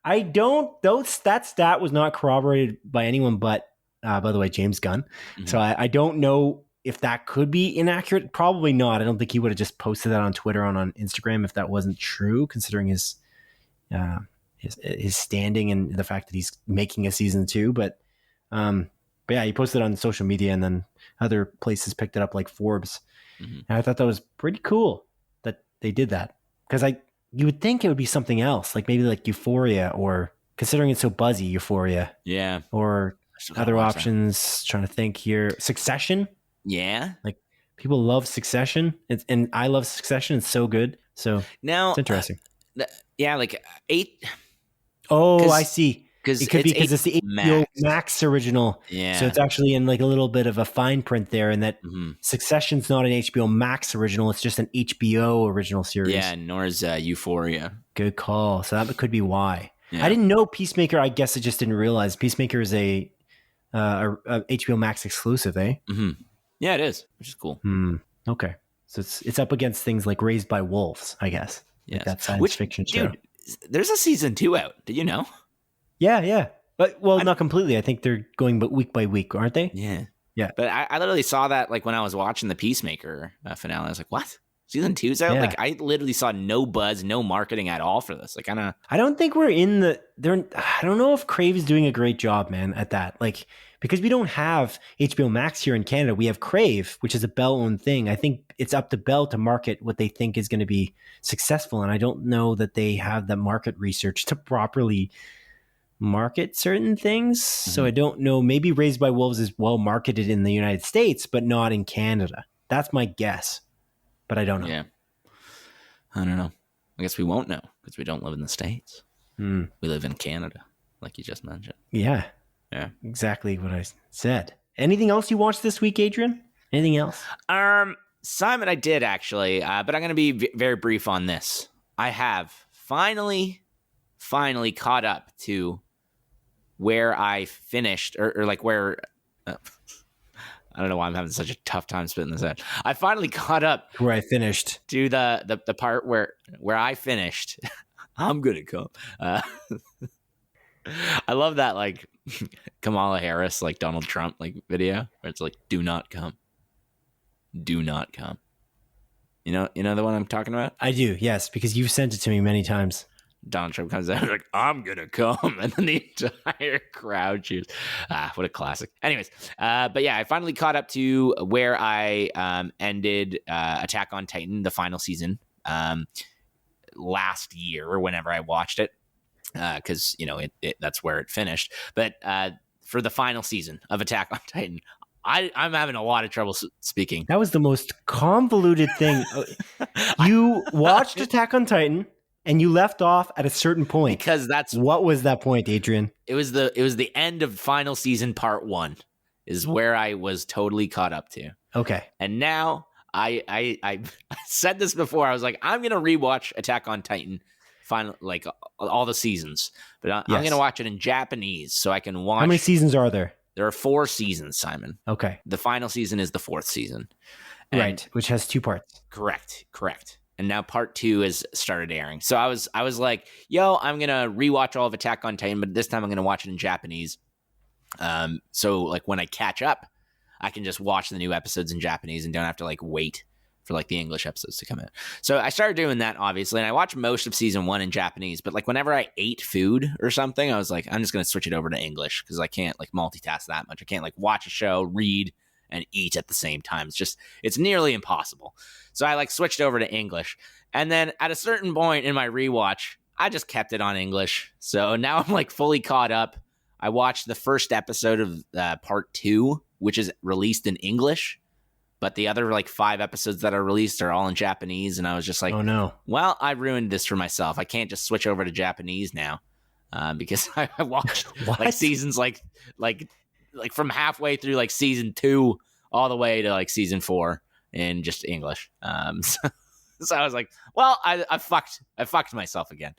[SPEAKER 1] That stat was not corroborated by anyone but, by the way, James Gunn. So I don't know if that could be inaccurate. Probably not. I don't think he would have just posted that on Twitter and on Instagram if that wasn't true, considering his standing and the fact that he's making a season 2. But yeah, he posted it on social media, and then other places picked it up, like Forbes.
[SPEAKER 2] Mm-hmm.
[SPEAKER 1] And I thought that was pretty cool that they did that, because you would think it would be something else, like maybe like Euphoria, or considering it's so buzzy, Euphoria.
[SPEAKER 2] Yeah.
[SPEAKER 1] Or other options. Trying to think here. Succession.
[SPEAKER 2] Yeah.
[SPEAKER 1] Like people love Succession, and I love Succession. It's so good. So
[SPEAKER 2] now
[SPEAKER 1] it's interesting.
[SPEAKER 2] Yeah, like 8.
[SPEAKER 1] Oh, I see.
[SPEAKER 2] It could be
[SPEAKER 1] because it's the HBO Max original.
[SPEAKER 2] Yeah.
[SPEAKER 1] So it's actually in like a little bit of a fine print there, in that Succession's not an HBO Max original. It's just an HBO original series.
[SPEAKER 2] Yeah, nor is Euphoria.
[SPEAKER 1] Good call. So that could be why.
[SPEAKER 2] Yeah.
[SPEAKER 1] I didn't know Peacemaker. I guess I just didn't realize Peacemaker is a HBO Max exclusive, eh?
[SPEAKER 2] Mm-hmm. Yeah, it is, which is cool.
[SPEAKER 1] Okay. So it's up against things like Raised by Wolves, I guess.
[SPEAKER 2] Yes.
[SPEAKER 1] Like that science fiction show.
[SPEAKER 2] Dude, there's a season 2 out. Did you know?
[SPEAKER 1] Yeah. But not completely. I think they're going but week by week, aren't they?
[SPEAKER 2] Yeah. But I literally saw that like when I was watching the Peacemaker finale. I was like, what? Season 2's out?
[SPEAKER 1] Yeah.
[SPEAKER 2] Like I literally saw no buzz, no marketing at all for this. Like
[SPEAKER 1] I don't think we're in I don't know if Crave is doing a great job, man, at that. Like, because we don't have HBO Max here in Canada. We have Crave, which is a Bell-owned thing. I think it's up to Bell to market what they think is going to be successful. And I don't know that they have the market research to properly market certain things. So I don't know. Maybe Raised by Wolves is well marketed in the United States, but not in Canada. That's my guess. But I don't know.
[SPEAKER 2] Yeah. I don't know. I guess we won't know because we don't live in the States. We live in Canada, like you just mentioned.
[SPEAKER 1] Yeah. Exactly what I said. Anything else you watched this week, Adrian? Anything else?
[SPEAKER 2] Simon, I did actually, but I'm going to be very brief on this. I have finally caught up to where I finished, or like where... I don't know why I'm having such a tough time spitting this out. I finally caught up
[SPEAKER 1] where I finished
[SPEAKER 2] to the part where I finished. I'm gonna come. I love that like Kamala Harris, like Donald Trump, like video where it's like, "Do not come, do not come." You know the one I'm talking about.
[SPEAKER 1] I do, yes, because you've sent it to me many times.
[SPEAKER 2] Donald Trump comes out like, "I'm gonna come," and then the entire crowd cheers. What a classic. Anyways, but yeah, I finally caught up to where I ended Attack on Titan, the final season, last year or whenever I watched it, because that's where it finished. But for the final season of Attack on Titan, I'm having a lot of trouble speaking.
[SPEAKER 1] That was the most convoluted thing. You watched Attack on Titan. And you left off at a certain point.
[SPEAKER 2] Because
[SPEAKER 1] what was that point, Adrian?
[SPEAKER 2] It was the end of final season part 1 is where I was totally caught up to.
[SPEAKER 1] Okay.
[SPEAKER 2] And now I said this before. I was like, I'm gonna rewatch Attack on Titan, final like all the seasons, but I'm gonna watch it in Japanese so I can watch.
[SPEAKER 1] How many seasons are there?
[SPEAKER 2] There are 4 seasons, Simon.
[SPEAKER 1] Okay.
[SPEAKER 2] The final season is the 4th season.
[SPEAKER 1] Right, which has 2 parts.
[SPEAKER 2] Correct. And now part 2 has started airing. So I was like, yo, I'm going to rewatch all of Attack on Titan, but this time I'm going to watch it in Japanese. So like when I catch up, I can just watch the new episodes in Japanese and don't have to like wait for like the English episodes to come out. So I started doing that, obviously, and I watched most of season 1 in Japanese, but like whenever I ate food or something, I was like, I'm just going to switch it over to English because I can't like multitask that much. I can't like watch a show, read, and eat at the same time. It's nearly impossible. So I like switched over to English. And then at a certain point in my rewatch, I just kept it on English. So now I'm like fully caught up. I watched the first episode of part 2, which is released in English, but the other like 5 episodes that are released are all in Japanese. And I was just like,
[SPEAKER 1] oh no,
[SPEAKER 2] well, I ruined this for myself. I can't just switch over to Japanese now because I watched like seasons like from halfway through like season 2 all the way to like season 4 in just English. So I was like, well, I fucked myself again.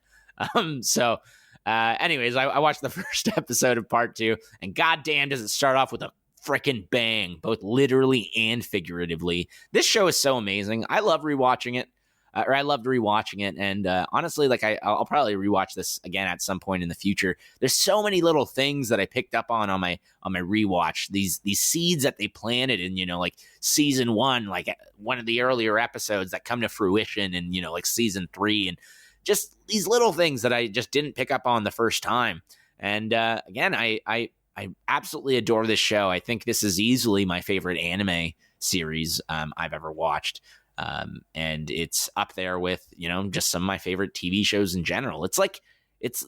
[SPEAKER 2] Anyways, I watched the first episode of part 2, and goddamn does it start off with a freaking bang, both literally and figuratively. This show is so amazing. I love rewatching it. I loved rewatching it, and honestly, like I'll probably rewatch this again at some point in the future. There's so many little things that I picked up on my rewatch. These seeds that they planted in, like season 1, like one of the earlier episodes that come to fruition, and like season 3, and just these little things that I just didn't pick up on the first time. And again, I I absolutely adore this show. I think this is easily my favorite anime series I've ever watched. And it's up there with, just some of my favorite TV shows in general. It's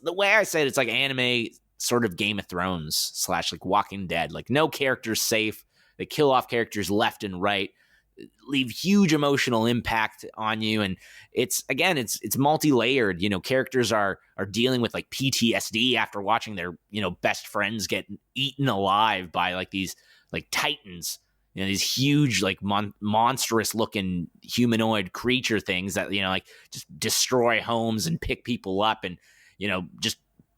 [SPEAKER 2] the way I said, it's like anime sort of Game of Thrones / like Walking Dead. Like no character's safe. They kill off characters left and right, leave huge emotional impact on you. And it's multi-layered. Characters are dealing with like PTSD after watching their, best friends get eaten alive by like these like titans, these huge, like monstrous looking humanoid creature things that, like just destroy homes and pick people up and, just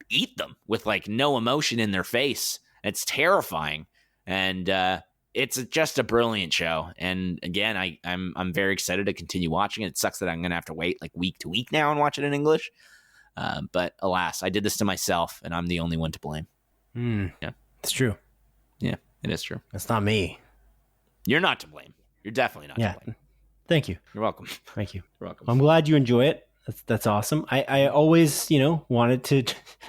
[SPEAKER 2] eat them with like no emotion in their face. It's terrifying. And, it's just a brilliant show. And again, I'm very excited to continue watching it. It sucks that I'm going to have to wait like week to week now and watch it in English. But alas, I did this to myself and I'm the only one to blame.
[SPEAKER 1] Yeah, it's true.
[SPEAKER 2] Yeah, it is true.
[SPEAKER 1] That's not me.
[SPEAKER 2] You're not to blame. You're definitely not to blame.
[SPEAKER 1] Thank you.
[SPEAKER 2] You're welcome.
[SPEAKER 1] Thank you.
[SPEAKER 2] You're welcome.
[SPEAKER 1] I'm glad you enjoy it. That's awesome. I always, wanted to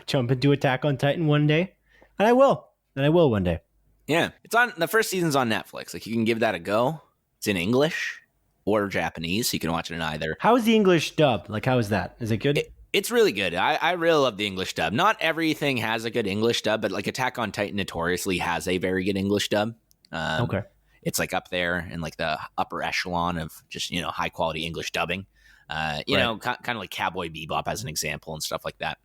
[SPEAKER 1] jump into Attack on Titan one day. And I will. And I will one day.
[SPEAKER 2] Yeah. The first season's on Netflix. Like you can give that a go. It's in English or Japanese. So you can watch it in either.
[SPEAKER 1] How is the English dub? Like, how is that? Is it good?
[SPEAKER 2] It's really good. I really love the English dub. Not everything has a good English dub, but like Attack on Titan notoriously has a very good English dub.
[SPEAKER 1] Okay.
[SPEAKER 2] It's like up there in like the upper echelon of just, high quality English dubbing. Kind of like Cowboy Bebop as an example and stuff like that.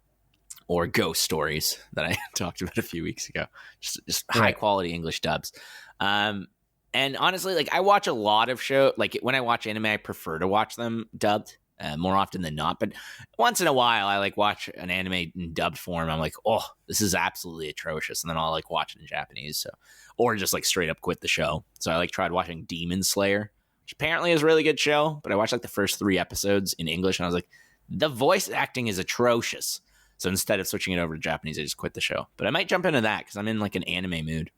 [SPEAKER 2] Or Ghost Stories that I talked about a few weeks ago. Just high quality English dubs. And honestly, like I watch a lot of shows. Like when I watch anime, I prefer to watch them dubbed more often than not. But once in a while, I like watch an anime in dubbed form. I'm like, oh, this is absolutely atrocious. And then I'll like watch it in Japanese. So, or just like straight up quit the show. So I like tried watching Demon Slayer, which apparently is a really good show. But I watched like the first 3 episodes in English and I was like, the voice acting is atrocious. So instead of switching it over to Japanese, I just quit the show. But I might jump into that because I'm in like an anime mood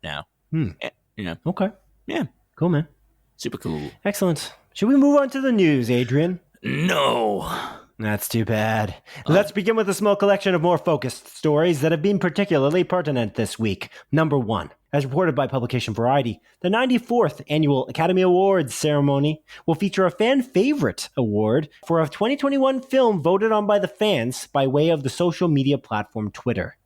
[SPEAKER 2] now.
[SPEAKER 1] Okay.
[SPEAKER 2] Yeah.
[SPEAKER 1] Cool, man.
[SPEAKER 2] Super cool.
[SPEAKER 1] Excellent. Should we move on to the news, Adrian?
[SPEAKER 2] No.
[SPEAKER 1] That's too bad. Let's begin with a small collection of more focused stories that have been particularly pertinent this week. Number 1. As reported by publication Variety, the 94th Annual Academy Awards ceremony will feature a fan favorite award for a 2021 film voted on by the fans by way of the social media platform Twitter.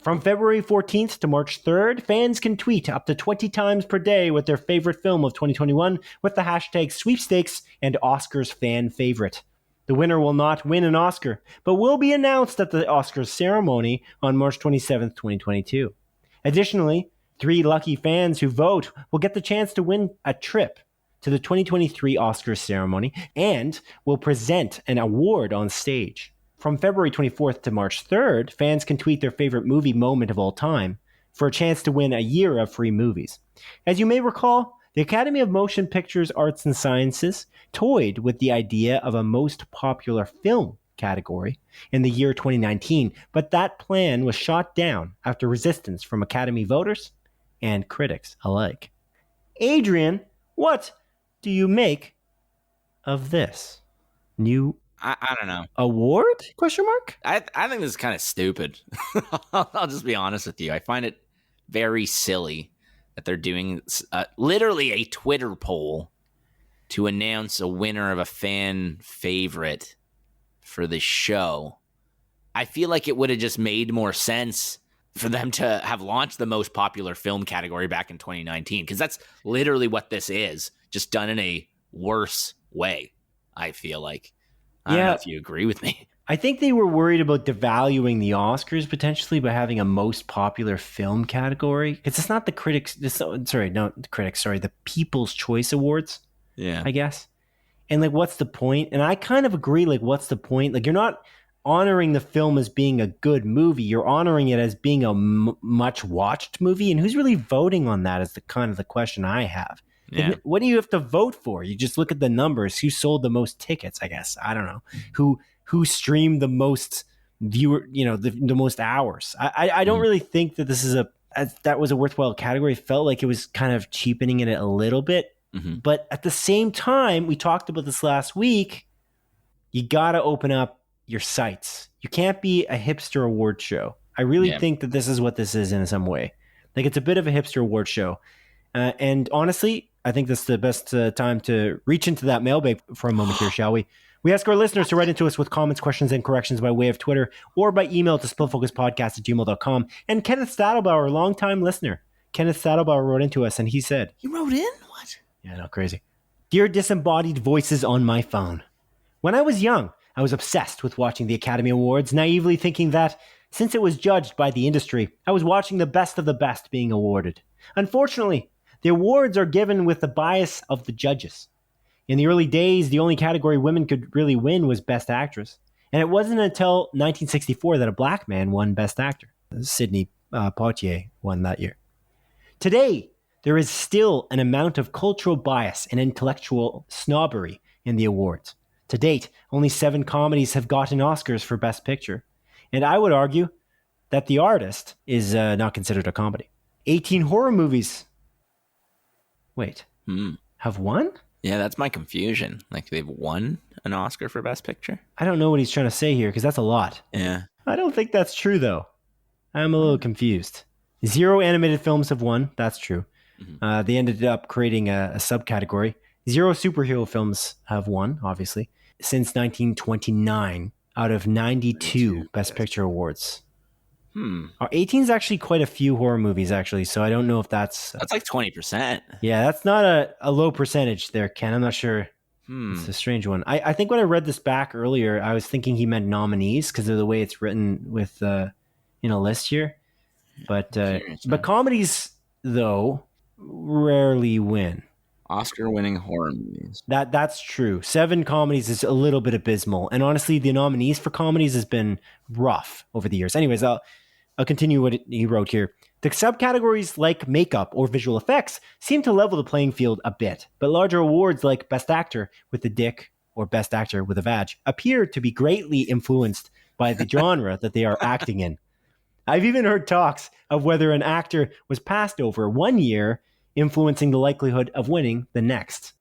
[SPEAKER 1] From February 14th to March 3rd, fans can tweet up to 20 times per day with their favorite film of 2021 with the hashtag sweepstakes and Oscars fan favorite. The winner will not win an Oscar, but will be announced at the Oscars ceremony on March 27th, 2022. Additionally, 3 lucky fans who vote will get the chance to win a trip to the 2023 Oscars ceremony and will present an award on stage. From February 24th to March 3rd, fans can tweet their favorite movie moment of all time for a chance to win a year of free movies. As you may recall, the Academy of Motion Pictures Arts and Sciences toyed with the idea of a most popular film category in the year 2019, but that plan was shot down after resistance from Academy voters and critics alike. Adrian, what do you make of this new
[SPEAKER 2] I don't know.
[SPEAKER 1] Award? Question mark?
[SPEAKER 2] I think this is kind of stupid. I'll just be honest with you. I find it very silly that they're doing literally a Twitter poll to announce a winner of a fan favorite for the show. I feel like it would have just made more sense for them to have launched the most popular film category back in 2019, because that's literally what this is, just done in a worse way, I feel like. I don't know if you agree with me.
[SPEAKER 1] I think they were worried about devaluing the Oscars potentially by having a most popular film category. Because it's not the the People's Choice Awards.
[SPEAKER 2] Yeah.
[SPEAKER 1] I guess. And like, what's the point? And I kind of agree, like, what's the point? Like, you're not honoring the film as being a good movie. You're honoring it as being a much watched movie. And who's really voting on that is the kind of the question I have. Yeah. What do you have to vote for? You just look at the numbers. Who sold the most tickets, I guess. I don't know. Who streamed the most the most hours. I don't really think that this is that was a worthwhile category. It felt like it was kind of cheapening it a little bit. Mm-hmm. But at the same time, we talked about this last week, you got to open up your sights. You can't be a hipster award show I really think that this is what this is in some way. Like, it's a bit of a hipster award show. And honestly, I think this is the best time to reach into that mailbag for a moment here, shall we? We ask our listeners to write into us with comments, questions, and corrections by way of Twitter or by email to splitfocuspodcast@gmail.com. And Kenneth Stadelbauer, longtime listener, Kenneth Stadelbauer wrote into us, and he said...
[SPEAKER 2] He wrote in? What?
[SPEAKER 1] Yeah, no, crazy. Dear disembodied voices on my phone. When I was young, I was obsessed with watching the Academy Awards, naively thinking that, since it was judged by the industry, I was watching the best of the best being awarded. Unfortunately, the awards are given with the bias of the judges. In the early days, the only category women could really win was Best Actress. And it wasn't until 1964 that a black man won Best Actor. Sidney Poitier won that year. Today, there is still an amount of cultural bias and intellectual snobbery in the awards. To date, only 7 comedies have gotten Oscars for Best Picture. And I would argue that The Artist is not considered a comedy. 18 horror movies... Wait, have won?
[SPEAKER 2] Yeah, that's my confusion. Like, they've won an Oscar for Best Picture?
[SPEAKER 1] I don't know what he's trying to say here, because that's a lot.
[SPEAKER 2] Yeah.
[SPEAKER 1] I don't think that's true, though. I'm a little confused. 0 animated films have won. That's true. Mm-hmm. They ended up creating a subcategory. 0 superhero films have won, obviously, since 1929 out of 92 Best Picture awards. 18 is actually quite a few horror movies, actually, so I don't know if that's...
[SPEAKER 2] That's like 20%.
[SPEAKER 1] Yeah, that's not a low percentage there, Ken. I'm not sure. It's a strange one. I think when I read this back earlier, I was thinking he meant nominees because of the way it's written with a list here. But comedies, though, rarely win.
[SPEAKER 2] Oscar-winning horror movies.
[SPEAKER 1] That's true. 7 comedies is a little bit abysmal. And honestly, the nominees for comedies has been rough over the years. Anyways, I'll continue what he wrote here. The subcategories like makeup or visual effects seem to level the playing field a bit, but larger awards like Best Actor with a dick or Best Actor with a vag appear to be greatly influenced by the genre that they are acting in. I've even heard talks of whether an actor was passed over one year, influencing the likelihood of winning the next.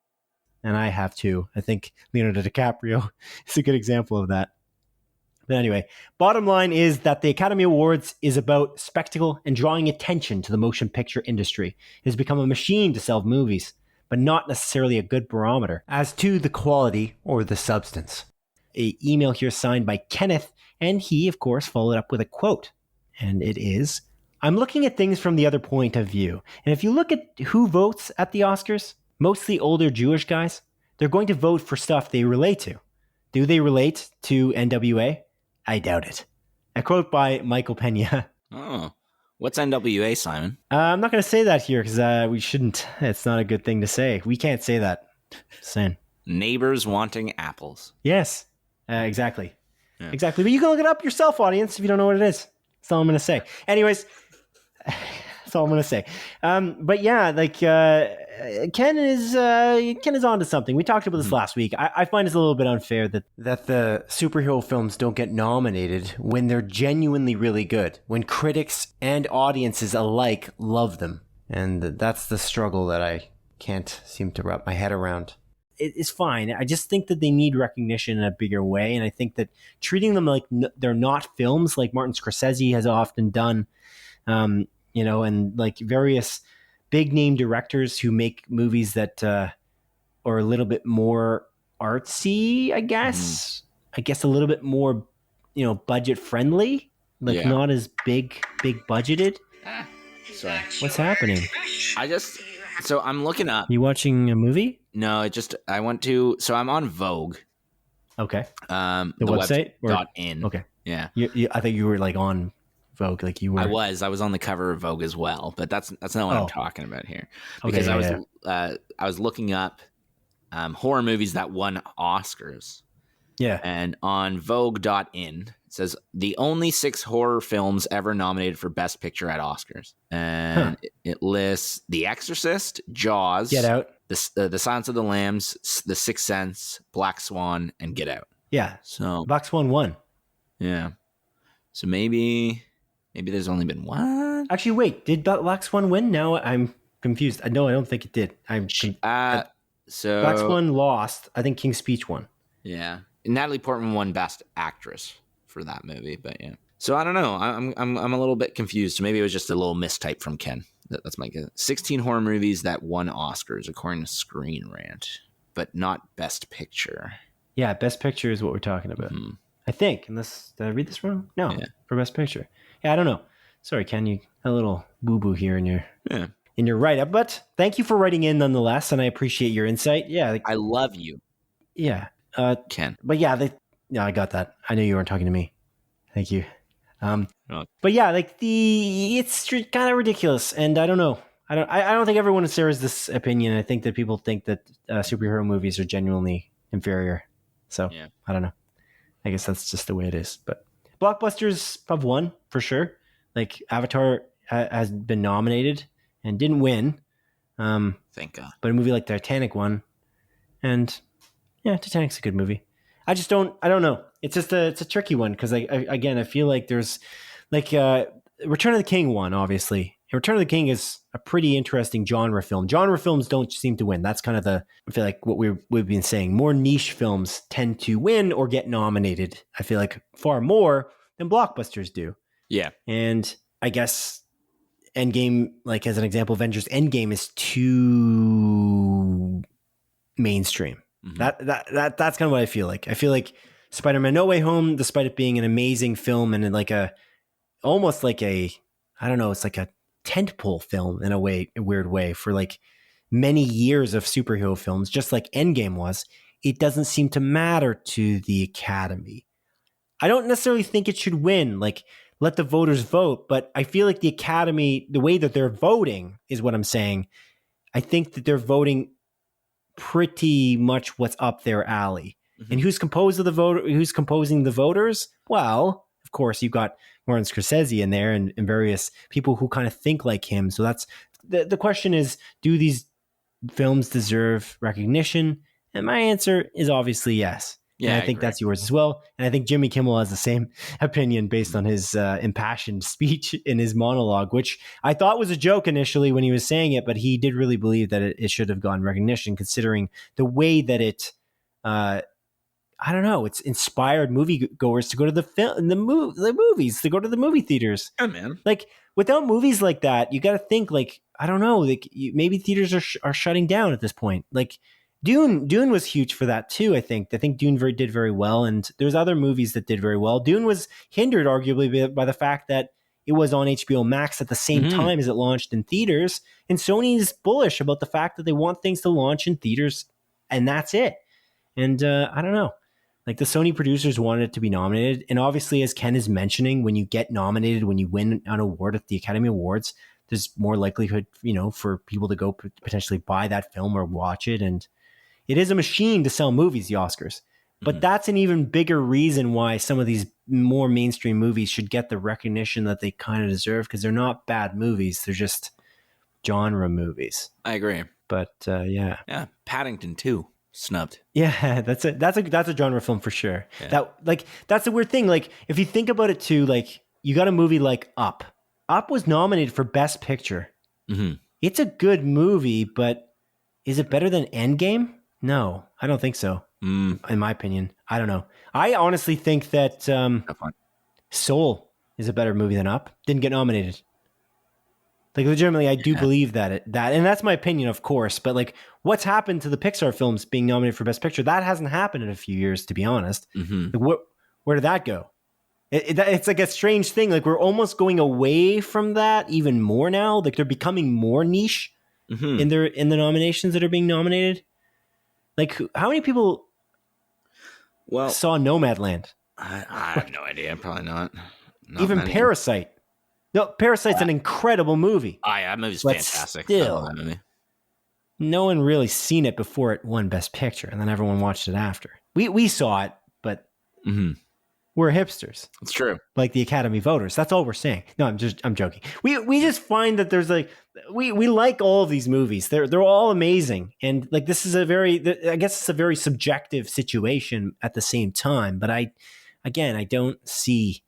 [SPEAKER 1] And I have too. I think Leonardo DiCaprio is a good example of that. But anyway, bottom line is that the Academy Awards is about spectacle and drawing attention to the motion picture industry. It has become a machine to sell movies, but not necessarily a good barometer as to the quality or the substance. An email here signed by Kenneth, and he, of course, followed up with a quote. And it is, I'm looking at things from the other point of view. And if you look at who votes at the Oscars, mostly older Jewish guys, they're going to vote for stuff they relate to. Do they relate to NWA? I doubt it. A quote by Michael Pena.
[SPEAKER 2] Oh, what's NWA, Simon?
[SPEAKER 1] I'm not going to say that here because we shouldn't. It's not a good thing to say. We can't say that. Sin.
[SPEAKER 2] Neighbors wanting apples.
[SPEAKER 1] Yes, exactly. Yeah. Exactly. But you can look it up yourself, audience, if you don't know what it is. That's all I'm going to say. Anyways, that's all I'm going to say. But yeah, like Ken is onto something. We talked about this last week. I find it's a little bit unfair that the superhero films don't get nominated when they're genuinely really good, when critics and audiences alike love them. And that's the struggle that I can't seem to wrap my head around. It's fine. I just think that they need recognition in a bigger way. And I think that treating them like they're not films, like Martin Scorsese has often done, and like various big name directors who make movies that are a little bit more artsy, I guess. I guess a little bit more, budget friendly, like not as big budgeted.
[SPEAKER 2] Sorry.
[SPEAKER 1] What's happening?
[SPEAKER 2] So I'm looking up.
[SPEAKER 1] You watching a movie?
[SPEAKER 2] No, I'm on Vogue.
[SPEAKER 1] Okay.
[SPEAKER 2] The
[SPEAKER 1] website?
[SPEAKER 2] .in.
[SPEAKER 1] Okay.
[SPEAKER 2] Yeah.
[SPEAKER 1] I think you were like on Vogue, like you were.
[SPEAKER 2] I was on the cover of Vogue as well, but that's not what I'm talking about here. Because I was looking up horror movies that won Oscars.
[SPEAKER 1] Yeah.
[SPEAKER 2] And on Vogue.in, it says the only 6 horror films ever nominated for Best Picture at Oscars. And it lists The Exorcist, Jaws,
[SPEAKER 1] Get Out,
[SPEAKER 2] The Silence of the Lambs, The Sixth Sense, Black Swan, and Get Out.
[SPEAKER 1] Yeah.
[SPEAKER 2] So
[SPEAKER 1] Black Swan won.
[SPEAKER 2] Yeah. So maybe there's only been one.
[SPEAKER 1] Actually, wait. Did Black Swan win? Now I'm confused. No, I don't think it did.
[SPEAKER 2] So
[SPEAKER 1] Black Swan lost. I think King's Speech won.
[SPEAKER 2] Yeah. Natalie Portman won Best Actress for that movie, but yeah. So I don't know. I'm a little bit confused. Maybe it was just a little mistype from Ken. That's my guess. 16 horror movies that won Oscars according to Screen Rant, but not Best Picture.
[SPEAKER 1] Yeah, Best Picture is what we're talking about. Mm-hmm. I think, unless did I read this wrong? No, for Best Picture. Yeah, I don't know. Sorry, Ken, you had a little boo-boo here in your write-up, but thank you for writing in nonetheless, and I appreciate your insight. Yeah,
[SPEAKER 2] I love you.
[SPEAKER 1] Yeah,
[SPEAKER 2] Ken.
[SPEAKER 1] But yeah, I got that. I knew you weren't talking to me. Thank you. But yeah, like it's kind of ridiculous, and I don't know. I don't think everyone shares this opinion. I think that people think that superhero movies are genuinely inferior. So I don't know. I guess that's just the way it is. But blockbusters have won for sure. Like Avatar has been nominated and didn't win.
[SPEAKER 2] Thank God.
[SPEAKER 1] But a movie like Titanic won, and yeah, Titanic's a good movie. I don't know. It's just it's a tricky one because I feel like there's like Return of the King won, obviously. And Return of the King is a pretty interesting genre film. Genre films don't seem to win. That's kind of I feel like what we've been saying. More niche films tend to win or get nominated. I feel like far more than blockbusters do.
[SPEAKER 2] Yeah.
[SPEAKER 1] And I guess Endgame, like as an example, Avengers Endgame is too mainstream. Mm-hmm. That's kind of what I feel like. I feel like Spider-Man No Way Home, despite it being an amazing film and like almost like I don't know, it's like a tentpole film in a weird way for like many years of superhero films, just like Endgame was, it doesn't seem to matter to the Academy. I don't necessarily think it should win, like let the voters vote, but I feel like the Academy, the way that they're voting is what I'm saying. I think that they're voting pretty much what's up their alley. Mm-hmm. And who's composing the voters? Well, of course, you've got Martin Scorsese in there and various people who kind of think like him. So that's the question is, do these films deserve recognition? And my answer is obviously yes. Yeah, and I think that's yours as well. And I think Jimmy Kimmel has the same opinion based on his impassioned speech in his monologue, which I thought was a joke initially when he was saying it, but he did really believe that it should have gotten recognition considering the way that it, I don't know, it's inspired moviegoers to go to the movies, to go to the movie theaters.
[SPEAKER 2] Oh, man.
[SPEAKER 1] Like without movies like that, you got to think like, I don't know, like maybe theaters are shutting down at this point. Like, Dune was huge for that too. I think Dune did very well, and there's other movies that did very well. Dune was hindered arguably by the fact that it was on HBO Max at the same time as it launched in theaters, and Sony's bullish about the fact that they want things to launch in theaters, and that's it. And I don't know, like the Sony producers wanted it to be nominated, and obviously, as Ken is mentioning, when you get nominated, when you win an award at the Academy Awards, there's more likelihood, for people to go potentially buy that film or watch it, and it is a machine to sell movies, the Oscars. But that's an even bigger reason why some of these more mainstream movies should get the recognition that they kind of deserve, because they're not bad movies. They're just genre movies.
[SPEAKER 2] I agree.
[SPEAKER 1] But yeah.
[SPEAKER 2] Yeah, Paddington 2 snubbed.
[SPEAKER 1] Yeah, that's a genre film for sure. Yeah. That's a weird thing. Like if you think about it too, like you got a movie like Up. Up was nominated for Best Picture. Mm-hmm. It's a good movie, but is it better than Endgame? No, I don't think so. In my opinion, I don't know. I honestly think that Soul is a better movie than Up. Didn't get nominated. Like legitimately, I do believe that, and that's my opinion, of course. But like, what's happened to the Pixar films being nominated for Best Picture? That hasn't happened in a few years, to be honest. Mm-hmm. Like, where did that go? It's like a strange thing. Like we're almost going away from that even more now. Like they're becoming more niche in the nominations that are being nominated. Like, how many people saw Nomadland?
[SPEAKER 2] I have no idea. Probably not
[SPEAKER 1] even many. Parasite. No, Parasite's an incredible movie.
[SPEAKER 2] That movie's fantastic.
[SPEAKER 1] Still, no one really seen it before it won Best Picture, and then everyone watched it after. We saw it, but we're hipsters.
[SPEAKER 2] It's true.
[SPEAKER 1] Like the Academy voters. That's all we're saying. No, I'm joking. We just find that there's like we like all of these movies. They're all amazing, and like this is I guess it's a very subjective situation at the same time. But I don't see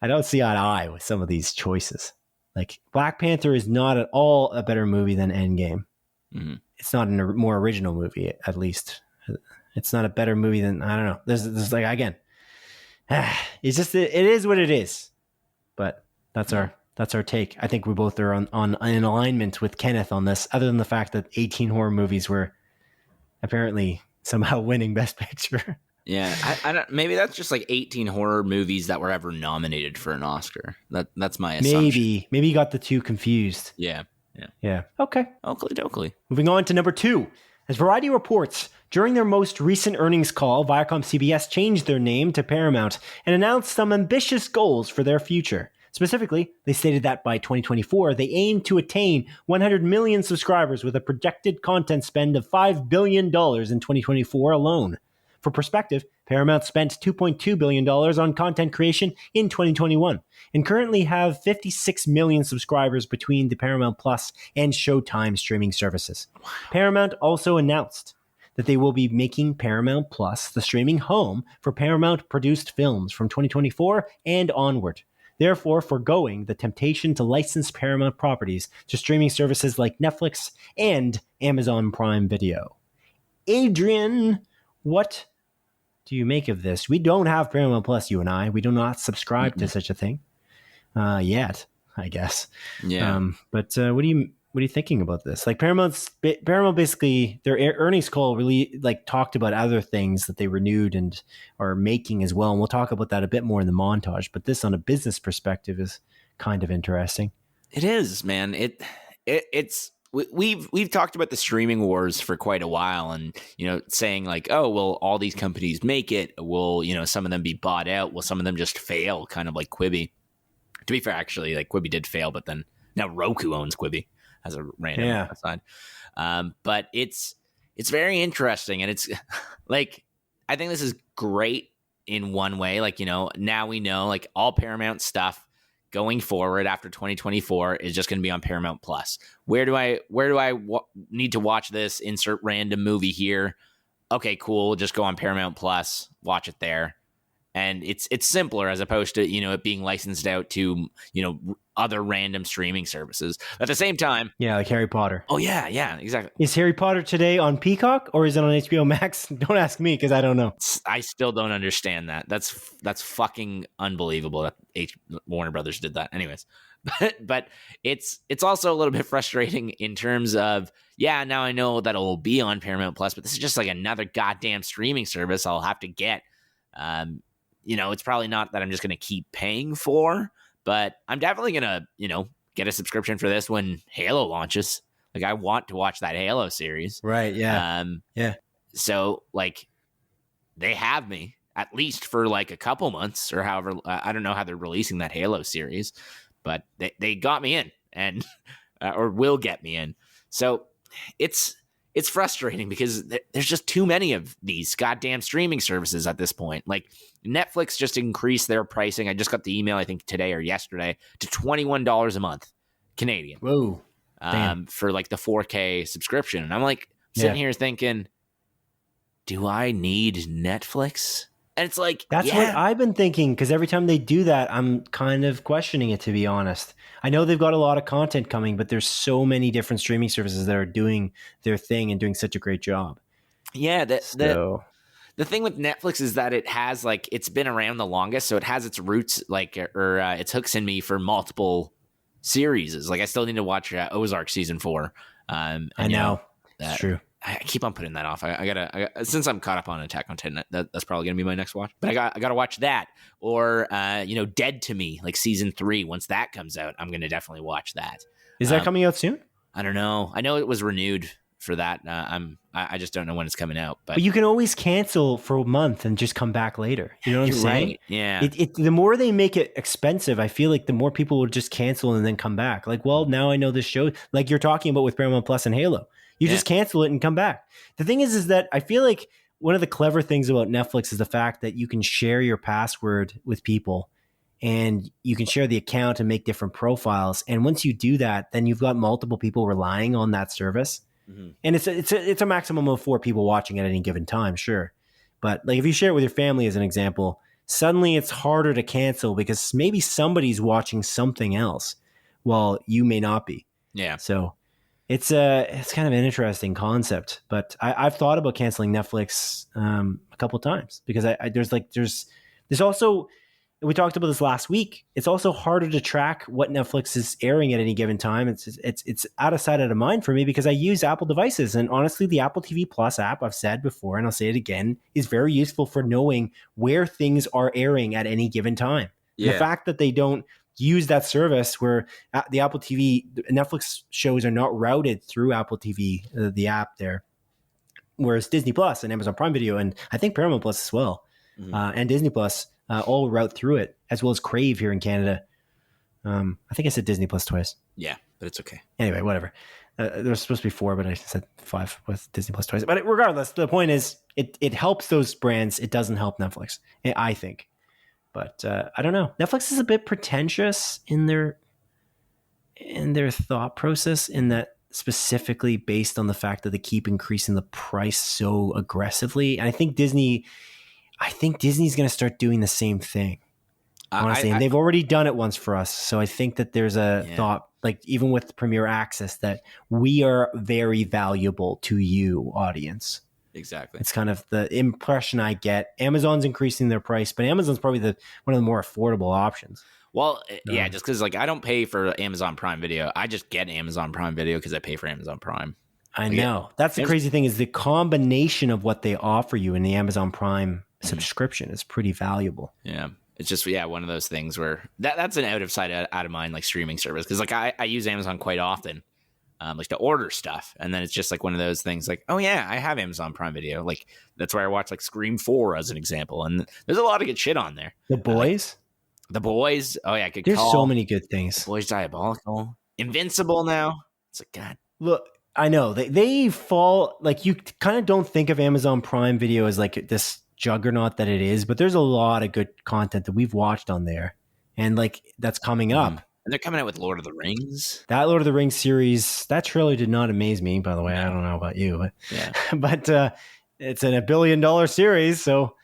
[SPEAKER 1] eye to eye with some of these choices. Like Black Panther is not at all a better movie than Endgame. Mm-hmm. It's not a more original movie, at least. It's not a better movie than, I don't know. There's like, again, it's just it is what it is. But that's our take. I think we both are on in alignment with Kenneth on this, other than the fact that 18 horror movies were apparently somehow winning Best Picture.
[SPEAKER 2] Yeah, I don't. Maybe that's just like 18 horror movies that were ever nominated for an Oscar. That's my assumption.
[SPEAKER 1] Maybe you got the two confused.
[SPEAKER 2] Yeah.
[SPEAKER 1] Okay.
[SPEAKER 2] Oakley dokley.
[SPEAKER 1] Moving on to number 2. As Variety reports, during their most recent earnings call, ViacomCBS changed their name to Paramount and announced some ambitious goals for their future. Specifically, they stated that by 2024, they aim to attain 100 million subscribers with a projected content spend of $5 billion in 2024 alone. For perspective, Paramount spent $2.2 billion on content creation in 2021 and currently have 56 million subscribers between the Paramount Plus and Showtime streaming services. Wow. Paramount also announced that they will be making Paramount Plus the streaming home for Paramount-produced films from 2024 and onward, therefore foregoing the temptation to license Paramount properties to streaming services like Netflix and Amazon Prime Video. Adrian, what do you make of this? We don't have Paramount Plus, you and I. We do not subscribe to such a thing yet, I guess.
[SPEAKER 2] Yeah.
[SPEAKER 1] But what are you thinking about this? Like Paramount basically their earnings call really like talked about other things that they renewed and are making as well, and we'll talk about that a bit more in the montage. But this, on a business perspective, is kind of interesting.
[SPEAKER 2] It is, man. It's. We've talked about the streaming wars for quite a while, and saying like, oh well, all these companies make it. Will some of them be bought out? Will some of them just fail? Kind of like Quibi. To be fair, actually, like Quibi did fail, but then now Roku owns Quibi as a random aside. But it's very interesting, and it's like I think this is great in one way. Like now we know like all Paramount stuff going forward after 2024 is just going to be on Paramount Plus. Where do I need to watch this? Insert random movie here. Okay, cool. Just go on Paramount Plus, watch it there. And it's simpler as opposed to, it being licensed out to, other random streaming services. At the same time.
[SPEAKER 1] Yeah, like Harry Potter.
[SPEAKER 2] Oh, yeah, exactly.
[SPEAKER 1] Is Harry Potter today on Peacock or is it on HBO Max? Don't ask me because I don't know.
[SPEAKER 2] I still don't understand that. That's fucking unbelievable that Warner Brothers did that. Anyways, but it's also a little bit frustrating in terms of, now I know that it'll be on Paramount Plus, but this is just like another goddamn streaming service I'll have to get. It's probably not that I'm just going to keep paying for, but I'm definitely going to, get a subscription for this when Halo launches. Like I want to watch that Halo series.
[SPEAKER 1] Right. Yeah.
[SPEAKER 2] So like they have me at least for like a couple months or however, I don't know how they're releasing that Halo series, but they got me in and, or will get me in. So it's frustrating because there's just too many of these goddamn streaming services at this point. Like Netflix just increased their pricing. I just got the email, I think today or yesterday, to $21 a month Canadian.
[SPEAKER 1] Whoa.
[SPEAKER 2] For like the 4K subscription. And I'm like sitting here thinking, do I need Netflix? And it's like,
[SPEAKER 1] that's what I've been thinking, because every time they do that, I'm kind of questioning it, to be honest. I know they've got a lot of content coming, but there's so many different streaming services that are doing their thing and doing such a great job.
[SPEAKER 2] Yeah. The thing with Netflix is that it has like, it's been around the longest. So it has its roots or its hooks in me for multiple series. Like I still need to watch Ozark season 4. I
[SPEAKER 1] know. It's true.
[SPEAKER 2] I keep on putting that off. I gotta since I'm caught up on Attack on Titan, that's probably gonna be my next watch. But I gotta watch that, or Dead to Me, like season 3. Once that comes out, I'm gonna definitely watch that.
[SPEAKER 1] Is that coming out soon?
[SPEAKER 2] I don't know. I know it was renewed for that. I just don't know when it's coming out. But
[SPEAKER 1] you can always cancel for a month and just come back later. You know what I'm saying?
[SPEAKER 2] Right. Yeah.
[SPEAKER 1] The more they make it expensive, I feel like the more people will just cancel and then come back. Like, well, now I know this show. Like you're talking about with Paramount Plus and Halo. You just cancel it and come back. The thing is that I feel like one of the clever things about Netflix is the fact that you can share your password with people and you can share the account and make different profiles. And once you do that, then you've got multiple people relying on that service. Mm-hmm. And it's a maximum of 4 people watching at any given time, sure. But like if you share it with your family as an example, suddenly it's harder to cancel because maybe somebody's watching something else while you may not be.
[SPEAKER 2] Yeah.
[SPEAKER 1] So it's kind of an interesting concept, but I've thought about canceling Netflix a couple of times because there's There's also, we talked about this last week, it's also harder to track what Netflix is airing at any given time. It's out of sight, out of mind for me because I use Apple devices. And honestly, the Apple TV Plus app, I've said before, and I'll say it again, is very useful for knowing where things are airing at any given time. Yeah. The fact that they don't use that service where the Apple TV, Netflix shows are not routed through Apple TV, the app there, whereas Disney Plus and Amazon Prime Video, and I think Paramount Plus as well, and Disney Plus, all route through it, as well as Crave here in Canada. I think I said Disney Plus twice.
[SPEAKER 2] Yeah, but it's okay.
[SPEAKER 1] Anyway, whatever. There was supposed to be 4, but I said 5 with Disney Plus twice. But regardless, the point is, it helps those brands. It doesn't help Netflix, I think. But I don't know. Netflix is a bit pretentious in their thought process, in that specifically based on the fact that they keep increasing the price so aggressively. And I think Disney's going to start doing the same thing. Honestly, and they've already done it once for us. So I think that there's a thought, like even with Premier Access, that we are very valuable to you, audience.
[SPEAKER 2] Exactly.
[SPEAKER 1] It's kind of the impression I get. Amazon's increasing their price, but Amazon's probably one of the more affordable options.
[SPEAKER 2] Well, yeah, just because I don't pay for Amazon Prime Video. I just get Amazon Prime Video because I pay for Amazon Prime.
[SPEAKER 1] I know. That's the crazy thing, is the combination of what they offer you in the Amazon Prime subscription is pretty valuable.
[SPEAKER 2] Yeah. It's just, one of those things where that's an out of sight, out of mind, like streaming service. Because I use Amazon quite often, to order stuff. And then it's just one of those things like, oh yeah, I have Amazon Prime Video. Like that's where I watch Scream 4 as an example. And there's a lot of good shit on there.
[SPEAKER 1] The Boys?
[SPEAKER 2] The Boys. Oh yeah.
[SPEAKER 1] There's so many good things.
[SPEAKER 2] The Boys Diabolical. Invincible now. It's God.
[SPEAKER 1] Look, I know they fall, you kind of don't think of Amazon Prime Video as this juggernaut that it is, but there's a lot of good content that we've watched on there, and that's coming up.
[SPEAKER 2] And they're coming out with Lord of the Rings.
[SPEAKER 1] That Lord of the Rings series, that trailer did not amaze me, by the way. I don't know about you, but but it's a $1 billion series, so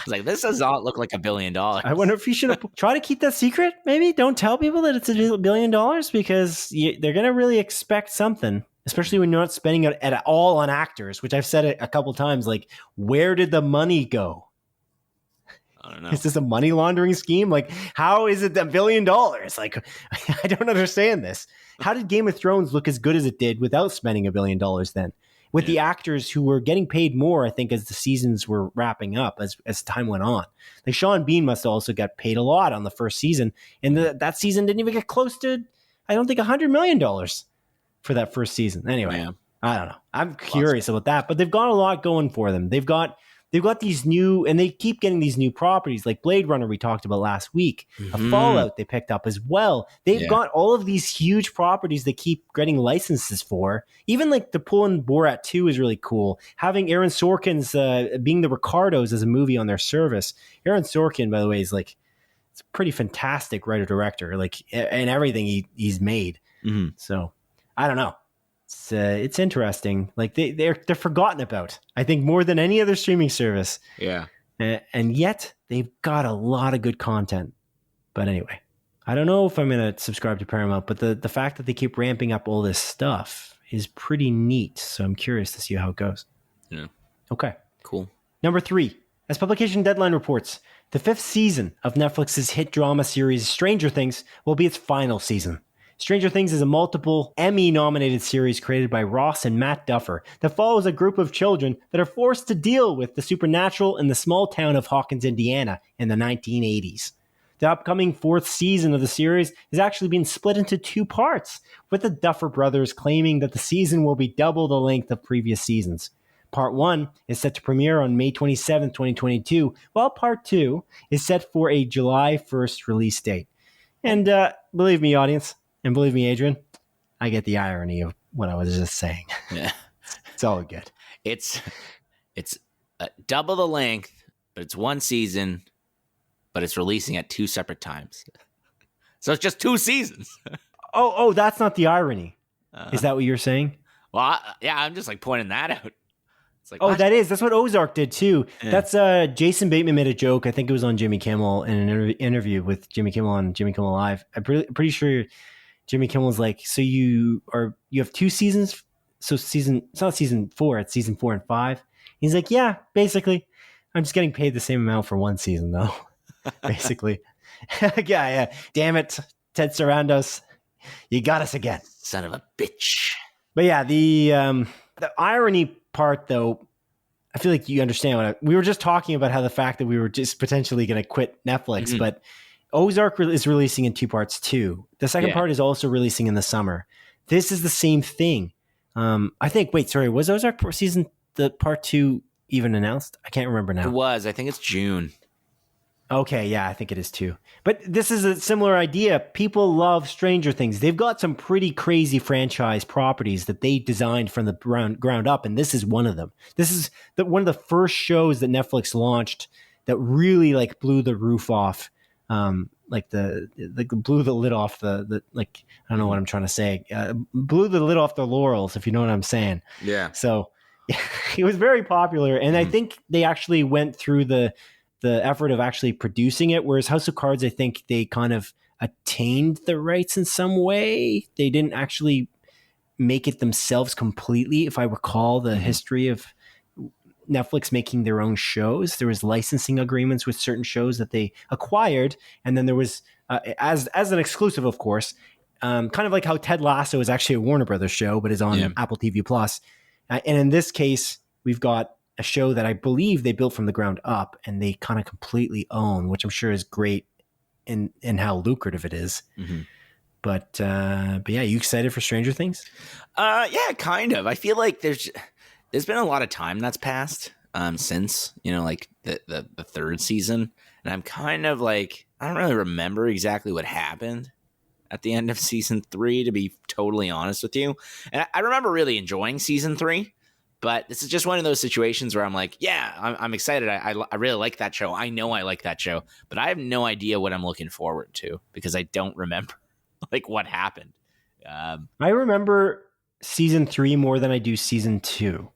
[SPEAKER 2] this does not look like $1 billion.
[SPEAKER 1] I wonder if you should try to keep that secret. Maybe don't tell people that it's $1 billion, because they're going to really expect something. Especially when you're not spending it at all on actors, which I've said it a couple times. Where did the money go?
[SPEAKER 2] I don't know.
[SPEAKER 1] Is this a money laundering scheme? How is it $1 billion? I don't understand this. How did Game of Thrones look as good as it did without spending $1 billion then? With the actors who were getting paid more, I think, as the seasons were wrapping up, as time went on. Sean Bean must have also got paid a lot on the first season. And that season didn't even get close to, I don't think, $100 million. For that first season. Anyway, I don't know. I'm curious about that, but they've got a lot going for them. They've got these new, and they keep getting these new properties like Blade Runner we talked about last week, a Fallout they picked up as well. They've got all of these huge properties they keep getting licenses for. Even the pull in Borat 2 is really cool. Having Aaron Sorkin's being the Ricardos as a movie on their service. Aaron Sorkin, by the way, is it's a pretty fantastic writer-director, and everything he's made. Mm-hmm. So I don't know. It's interesting. They're forgotten about, I think, more than any other streaming service.
[SPEAKER 2] Yeah.
[SPEAKER 1] And yet they've got a lot of good content. But anyway, I don't know if I'm going to subscribe to Paramount, but the fact that they keep ramping up all this stuff is pretty neat. So I'm curious to see how it goes.
[SPEAKER 2] Yeah.
[SPEAKER 1] Okay.
[SPEAKER 2] Cool.
[SPEAKER 1] Number 3, as Publication Deadline reports, the 5th season of Netflix's hit drama series Stranger Things will be its final season. Stranger Things is a multiple Emmy-nominated series created by Ross and Matt Duffer that follows a group of children that are forced to deal with the supernatural in the small town of Hawkins, Indiana in the 1980s. The upcoming 4th season of the series is actually being split into 2 parts, with the Duffer brothers claiming that the season will be double the length of previous seasons. Part 1 is set to premiere on May 27, 2022, while Part 2 is set for a July 1st release date. And believe me, audience, and believe me, Adrian, I get the irony of what I was just saying.
[SPEAKER 2] Yeah.
[SPEAKER 1] It's all good.
[SPEAKER 2] It's double the length, but it's 1 season, but it's releasing at 2 separate times. So it's just 2 seasons.
[SPEAKER 1] Oh, that's not the irony. Is that what you're saying?
[SPEAKER 2] Well, I'm just pointing that out. It's
[SPEAKER 1] what? That's what Ozark did too. Yeah. That's Jason Bateman made a joke. I think it was on Jimmy Kimmel in an interview with Jimmy Kimmel on Jimmy Kimmel Live. I'm pretty sure Jimmy Kimmel's so you have 2 seasons. So it's not season 4, it's season 4 and 5. He's yeah, basically. I'm just getting paid the same amount for one season, though, basically. Yeah. Damn it, Ted Sarandos. You got us again.
[SPEAKER 2] Son of a bitch.
[SPEAKER 1] But yeah, the irony part, though, I feel like you understand we were just talking about how the fact that we were just potentially going to quit Netflix, but Ozark is releasing in 2 parts too. The second part is also releasing in the summer. This is the same thing. I think, was Ozark part 2 even announced? I can't remember now.
[SPEAKER 2] It was. I think it's June.
[SPEAKER 1] Okay, yeah, I think it is too. But this is a similar idea. People love Stranger Things. They've got some pretty crazy franchise properties that they designed from the ground up, and this is one of them. This is one of the first shows that Netflix launched that really like blew the roof off, blew the lid off the I don't know what I'm trying to say. Blew the lid off the laurels, if you know what I'm saying.
[SPEAKER 2] Yeah.
[SPEAKER 1] So it was very popular, and I think they actually went through the effort of actually producing it, whereas House of Cards, I think they kind of attained the rights in some way. They didn't actually make it themselves completely. If I recall the history of Netflix making their own shows, there was licensing agreements with certain shows that they acquired, and then there was as an exclusive, of course, kind of like how Ted Lasso is actually a Warner Brothers show, but is on Apple TV Plus. And in this case, we've got a show that I believe they built from the ground up and they kind of completely own, which I'm sure is great in how lucrative it is. But yeah, you excited for Stranger Things?
[SPEAKER 2] Yeah, kind of. I feel like there's been a lot of time that's passed since, like the 3rd season. And I'm kind of like, I don't really remember exactly what happened at the end of season 3, to be totally honest with you. And I remember really enjoying season 3. But this is just one of those situations where I'm like, yeah, I'm excited. I really like that show. I know I like that show, but I have no idea what I'm looking forward to because I don't remember like what happened.
[SPEAKER 1] I remember season 3 more than I do season 2,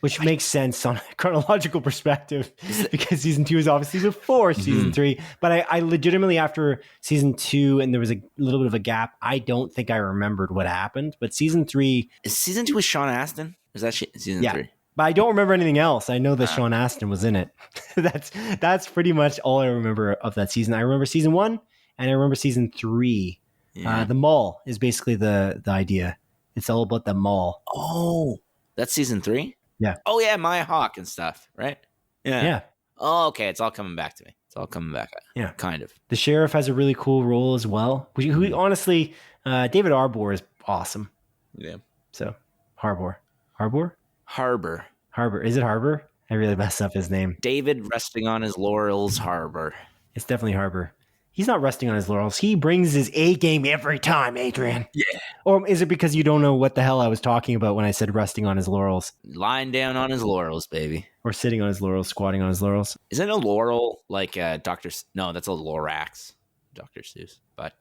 [SPEAKER 1] which makes sense on a chronological perspective because season 2 is obviously before season 3. But I legitimately, after season 2 and there was a little bit of a gap, I don't think I remembered what happened. But season 3...
[SPEAKER 2] Is season 2 with Sean Astin? Is that season 3?
[SPEAKER 1] But I don't remember anything else. I know that Sean Astin was in it. That's pretty much all I remember of that season. I remember season 1 and I remember season 3. Yeah. The mall is basically the idea. It's all about the mall.
[SPEAKER 2] Oh, that's season 3?
[SPEAKER 1] Yeah.
[SPEAKER 2] Oh, yeah, Maya Hawke and stuff, right?
[SPEAKER 1] Yeah.
[SPEAKER 2] Oh, okay. It's all coming back to me. It's all coming back.
[SPEAKER 1] Yeah.
[SPEAKER 2] Kind of.
[SPEAKER 1] The sheriff has a really cool role as well. Who honestly, David Harbour is awesome.
[SPEAKER 2] Yeah.
[SPEAKER 1] So, Harbor. Is it Harbor? I really messed up his name.
[SPEAKER 2] David resting on his laurels, Harbor.
[SPEAKER 1] It's definitely Harbor. He's not resting on his laurels. He brings his A game every time, Adrian.
[SPEAKER 2] Yeah.
[SPEAKER 1] Or is it because you don't know what the hell I was talking about when I said resting on his laurels?
[SPEAKER 2] Lying down on his laurels, baby.
[SPEAKER 1] Or sitting on his laurels, squatting on his laurels.
[SPEAKER 2] Isn't a laurel like Dr. No, that's a Lorax. Dr. Seuss. But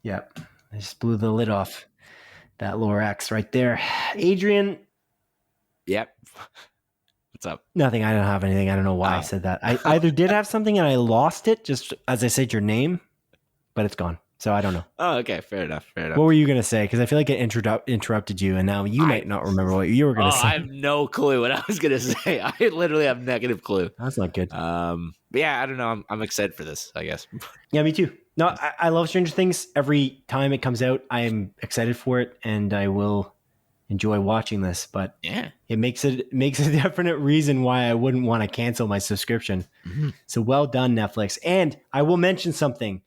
[SPEAKER 1] yeah, I just blew the lid off that Lorax right there. Adrian.
[SPEAKER 2] Yep. What's up?
[SPEAKER 1] Nothing. I don't have anything. I don't know why I said that. I either did have something and I lost it just as I said your name, but it's gone. So I don't know.
[SPEAKER 2] Oh, okay. Fair enough. What
[SPEAKER 1] were you going to say? Because I feel like it interrupted you and now you might not remember what you were going to say.
[SPEAKER 2] I have no clue what I was going to say. I literally have negative clue.
[SPEAKER 1] That's not good.
[SPEAKER 2] But yeah, I don't know. I'm excited for this, I guess.
[SPEAKER 1] Yeah, me too. No, I love Stranger Things. Every time it comes out, I am excited for it and I will enjoy watching this, but
[SPEAKER 2] yeah,
[SPEAKER 1] it makes a definite reason why I wouldn't want to cancel my subscription. So well done, Netflix. And I will mention something.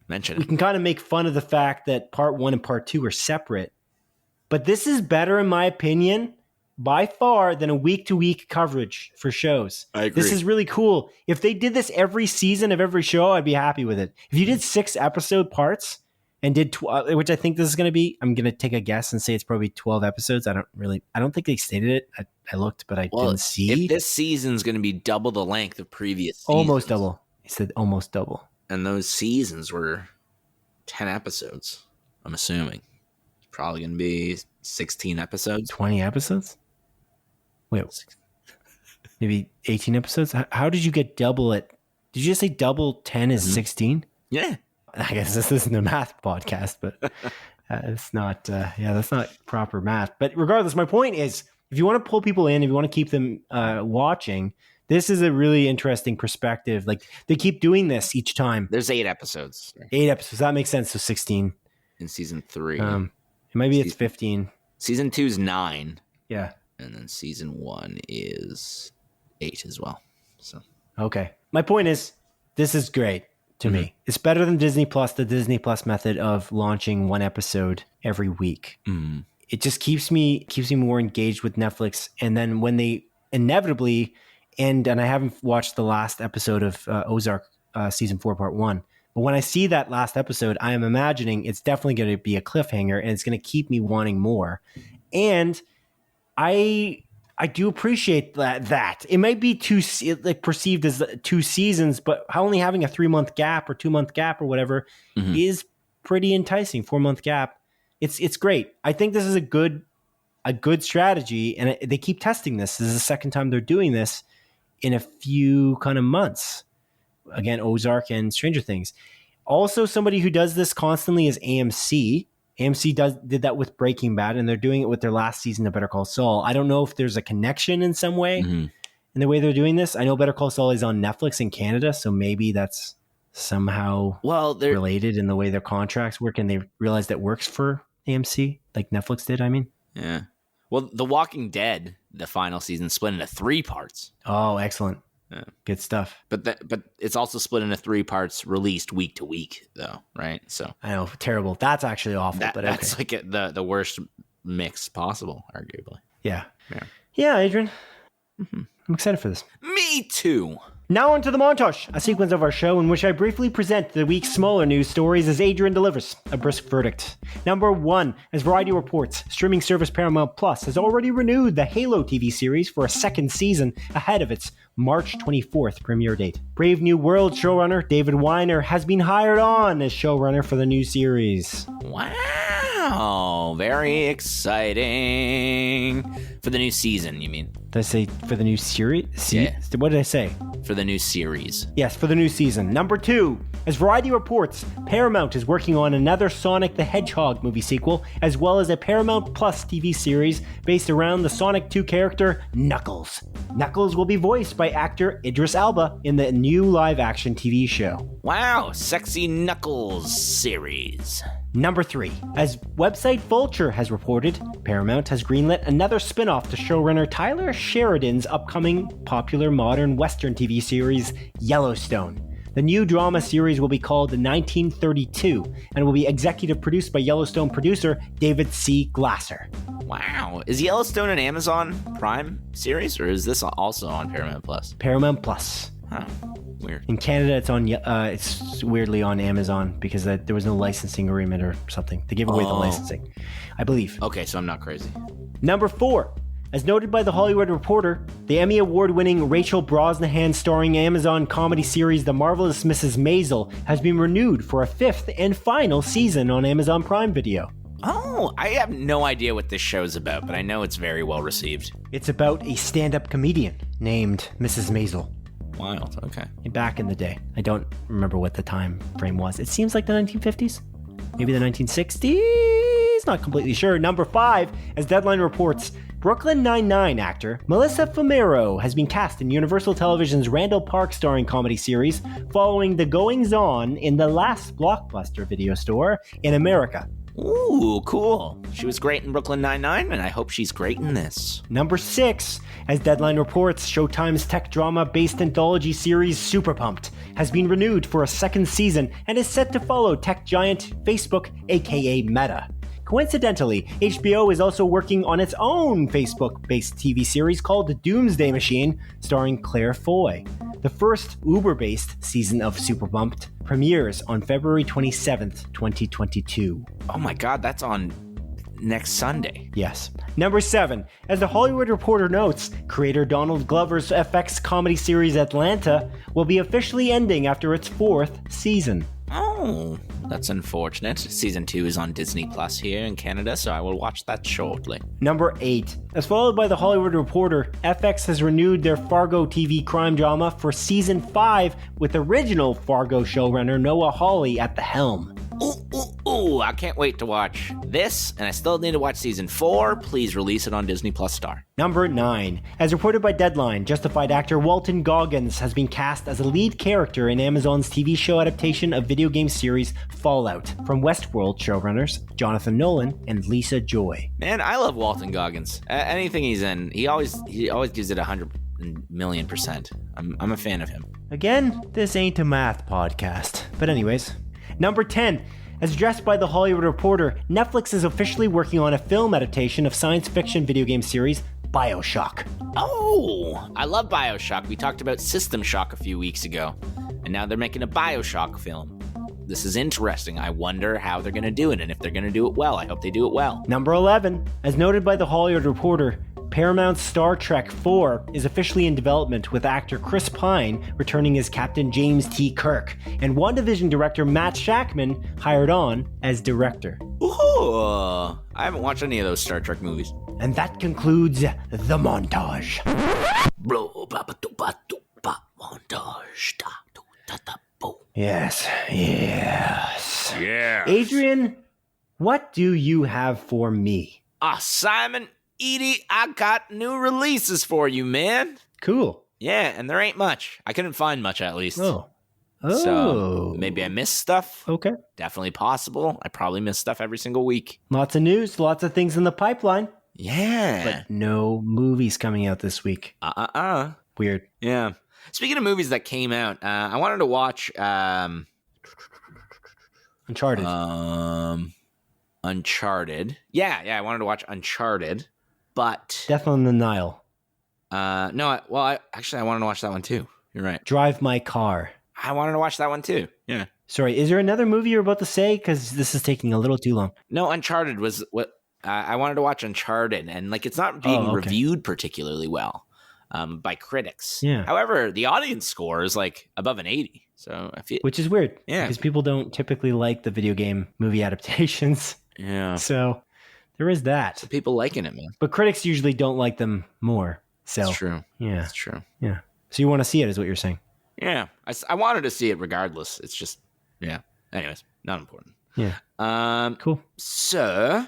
[SPEAKER 1] We can kind of make fun of the fact that part 1 and part 2 are separate, but this is better, in my opinion, by far, than a week-to-week coverage for shows.
[SPEAKER 2] I agree.
[SPEAKER 1] This is really cool. If they did this every season of every show, I'd be happy with it. If you did 6 episode parts and did which I think this is going to be, I'm going to take a guess and say it's probably 12 episodes. I don't think they stated it. I looked, but I didn't see.
[SPEAKER 2] If this season's going to be double the length of previous seasons.
[SPEAKER 1] Almost double. He said almost double.
[SPEAKER 2] And those seasons were 10 episodes, I'm assuming. Probably going to be 16 episodes.
[SPEAKER 1] 20 episodes? Wait, maybe 18 episodes? How did you get double it? Did you just say double 10 is 16?
[SPEAKER 2] Yeah.
[SPEAKER 1] I guess this isn't a math podcast, but it's not, that's not proper math. But regardless, my point is, if you want to pull people in, if you want to keep them watching, This is a really interesting perspective. Like, they keep doing this each time.
[SPEAKER 2] There's 8 episodes.
[SPEAKER 1] 8 episodes. That makes sense. So 16.
[SPEAKER 2] In season 3.
[SPEAKER 1] Maybe it's 15.
[SPEAKER 2] Season 2 is 9.
[SPEAKER 1] Yeah.
[SPEAKER 2] And then season 1 is 8 as well. So
[SPEAKER 1] okay. My point is, this is great to me. It's better than Disney Plus, the Disney Plus method of launching one episode every week. It just keeps me more engaged with Netflix. And then when they inevitably end, and I haven't watched the last episode of Ozark season 4 part 1, but when I see that last episode, I am imagining it's definitely going to be a cliffhanger, and it's going to keep me wanting more. And I do appreciate that. It might be perceived as 2 seasons, but only having a 3-month gap or 2-month gap or whatever is pretty enticing. 4-month gap. It's great. I think this is a good strategy, and they keep testing this. This is the second time they're doing this in a few kind of months. Again, Ozark and Stranger Things. Also, somebody who does this constantly is AMC. AMC did that with Breaking Bad, and they're doing it with their last season of Better Call Saul. I don't know if there's a connection in some way in the way they're doing this. I know Better Call Saul is on Netflix in Canada, so maybe that's somehow related in the way their contracts work, and they realize that works for AMC, like Netflix did, I mean.
[SPEAKER 2] Yeah. Well, The Walking Dead, the final season, split into 3 parts.
[SPEAKER 1] Oh, excellent. Yeah. Good stuff.
[SPEAKER 2] But it's also split into 3 parts, released week to week, though, right? So
[SPEAKER 1] I know, terrible. That's actually awful.
[SPEAKER 2] That's like the worst mix possible, arguably.
[SPEAKER 1] Yeah, Adrian. I'm excited for this.
[SPEAKER 2] Me too.
[SPEAKER 1] Now onto the montage, a sequence of our show in which I briefly present the week's smaller news stories as Adrian delivers a brisk verdict. Number 1, as Variety reports, streaming service Paramount Plus has already renewed the Halo TV series for a 2nd season ahead of its March 24th premiere date. Brave New World showrunner David Weiner has been hired on as showrunner for the new series.
[SPEAKER 2] Wow, very exciting. For the new season, you mean?
[SPEAKER 1] Did I say for the new series?
[SPEAKER 2] Yeah.
[SPEAKER 1] What did I say?
[SPEAKER 2] For the new series.
[SPEAKER 1] Yes, for the new season. Number 2, as Variety reports, Paramount is working on another Sonic the Hedgehog movie sequel, as well as a Paramount Plus TV series based around the Sonic 2 character, Knuckles. Knuckles will be voiced by actor Idris Elba in the new live-action TV show.
[SPEAKER 2] Wow, sexy Knuckles series.
[SPEAKER 1] Number 3, as website Vulture has reported, Paramount has greenlit another spin-off to showrunner Tyler Sheridan's upcoming popular modern Western TV series, Yellowstone. The new drama series will be called 1932 and will be executive produced by Yellowstone producer David C. Glasser.
[SPEAKER 2] Wow. Is Yellowstone an Amazon Prime series, or is this also on Paramount Plus?
[SPEAKER 1] Paramount Plus.
[SPEAKER 2] Huh. Weird.
[SPEAKER 1] In Canada, it's weirdly on Amazon because there was no licensing agreement or something. They gave away the licensing, I believe.
[SPEAKER 2] Okay, so I'm not crazy.
[SPEAKER 1] Number 4, as noted by The Hollywood Reporter, the Emmy Award-winning Rachel Brosnahan starring Amazon comedy series The Marvelous Mrs Maisel has been renewed for a 5th and final season on Amazon Prime Video.
[SPEAKER 2] Oh, I have no idea what this show's about, but I know it's very well received.
[SPEAKER 1] It's about a stand-up comedian named Mrs. Maisel.
[SPEAKER 2] Wild, okay.
[SPEAKER 1] Back in the day. I don't remember what the time frame was. It seems like the 1950s? Maybe the 1960s? Not completely sure. Number 5, as Deadline reports, Brooklyn Nine-Nine actor Melissa Fumero has been cast in Universal Television's Randall Park starring comedy series following the goings-on in the last Blockbuster video store in America.
[SPEAKER 2] Ooh, cool. She was great in Brooklyn Nine-Nine, and I hope she's great in this.
[SPEAKER 1] Number 6, as Deadline reports, Showtime's tech drama-based anthology series Super Pumped has been renewed for a 2nd season and is set to follow tech giant Facebook, aka Meta. Coincidentally, HBO is also working on its own Facebook-based TV series called Doomsday Machine, starring Claire Foy. The first Uber-based season of Super Pumped premieres on February 27th, 2022.
[SPEAKER 2] Oh my god, that's on next Sunday.
[SPEAKER 1] Yes. Number 7, as The Hollywood Reporter notes, creator Donald Glover's FX comedy series Atlanta will be officially ending after its 4th season.
[SPEAKER 2] Oh, that's unfortunate. Season 2 is on Disney Plus here in Canada, so I will watch that shortly.
[SPEAKER 1] Number 8, as followed by The Hollywood Reporter, FX has renewed their Fargo TV crime drama for Season 5 with original Fargo showrunner Noah Hawley at the helm.
[SPEAKER 2] Ooh, I can't wait to watch this, and I still need to watch season 4. Please release it on Disney Plus Star.
[SPEAKER 1] Number 9. As reported by Deadline, Justified actor Walton Goggins has been cast as a lead character in Amazon's TV show adaptation of video game series Fallout from Westworld showrunners Jonathan Nolan and Lisa Joy.
[SPEAKER 2] Man, I love Walton Goggins. Anything he's in, he always gives it 100,000,000%. I'm a fan of him.
[SPEAKER 1] Again, this ain't a math podcast. But anyways, Number 10. As addressed by The Hollywood Reporter, Netflix is officially working on a film adaptation of science fiction video game series BioShock.
[SPEAKER 2] Oh, I love BioShock. We talked about System Shock a few weeks ago, and now they're making a BioShock film. This is interesting. I wonder how they're going to do it, and if they're going to do it well. I hope they do it well.
[SPEAKER 1] Number 11. As noted by The Hollywood Reporter, Paramount's Star Trek 4 is officially in development, with actor Chris Pine returning as Captain James T. Kirk, and WandaVision director Matt Shakman hired on as director.
[SPEAKER 2] Ooh, I haven't watched any of those Star Trek movies.
[SPEAKER 1] And that concludes the montage. Yes.
[SPEAKER 2] Yeah.
[SPEAKER 1] Adrian, what do you have for me?
[SPEAKER 2] Simon, Edie, I got new releases for you, man.
[SPEAKER 1] Cool.
[SPEAKER 2] Yeah, and there ain't much. I couldn't find much, at least.
[SPEAKER 1] Oh.
[SPEAKER 2] So maybe I missed stuff.
[SPEAKER 1] Okay.
[SPEAKER 2] Definitely possible. I probably miss stuff every single week.
[SPEAKER 1] Lots of news, lots of things in the pipeline.
[SPEAKER 2] Yeah.
[SPEAKER 1] But no movies coming out this week. Weird.
[SPEAKER 2] Yeah. Speaking of movies that came out, I wanted to watch
[SPEAKER 1] Uncharted.
[SPEAKER 2] Uncharted. Yeah, I wanted to watch Uncharted, but
[SPEAKER 1] Death on the Nile.
[SPEAKER 2] I wanted to watch that one too. You're right.
[SPEAKER 1] Drive My Car.
[SPEAKER 2] I wanted to watch that one too. Yeah.
[SPEAKER 1] Sorry, is there another movie you're about to say? Because this is taking a little too long.
[SPEAKER 2] No, Uncharted was what I wanted to watch. Uncharted, and it's not being reviewed particularly well by critics.
[SPEAKER 1] Yeah.
[SPEAKER 2] However, the audience score is above an 80. So I feel,
[SPEAKER 1] which is weird.
[SPEAKER 2] Yeah.
[SPEAKER 1] Because people don't typically like the video game movie adaptations.
[SPEAKER 2] Yeah.
[SPEAKER 1] So there is that.
[SPEAKER 2] People liking it, man.
[SPEAKER 1] But critics usually don't like them more. So
[SPEAKER 2] it's true.
[SPEAKER 1] Yeah.
[SPEAKER 2] It's true.
[SPEAKER 1] Yeah. So you want to see it, is what you're saying?
[SPEAKER 2] Yeah. I wanted to see it regardless. It's just, yeah. Anyways, not important.
[SPEAKER 1] Yeah. Cool.
[SPEAKER 2] So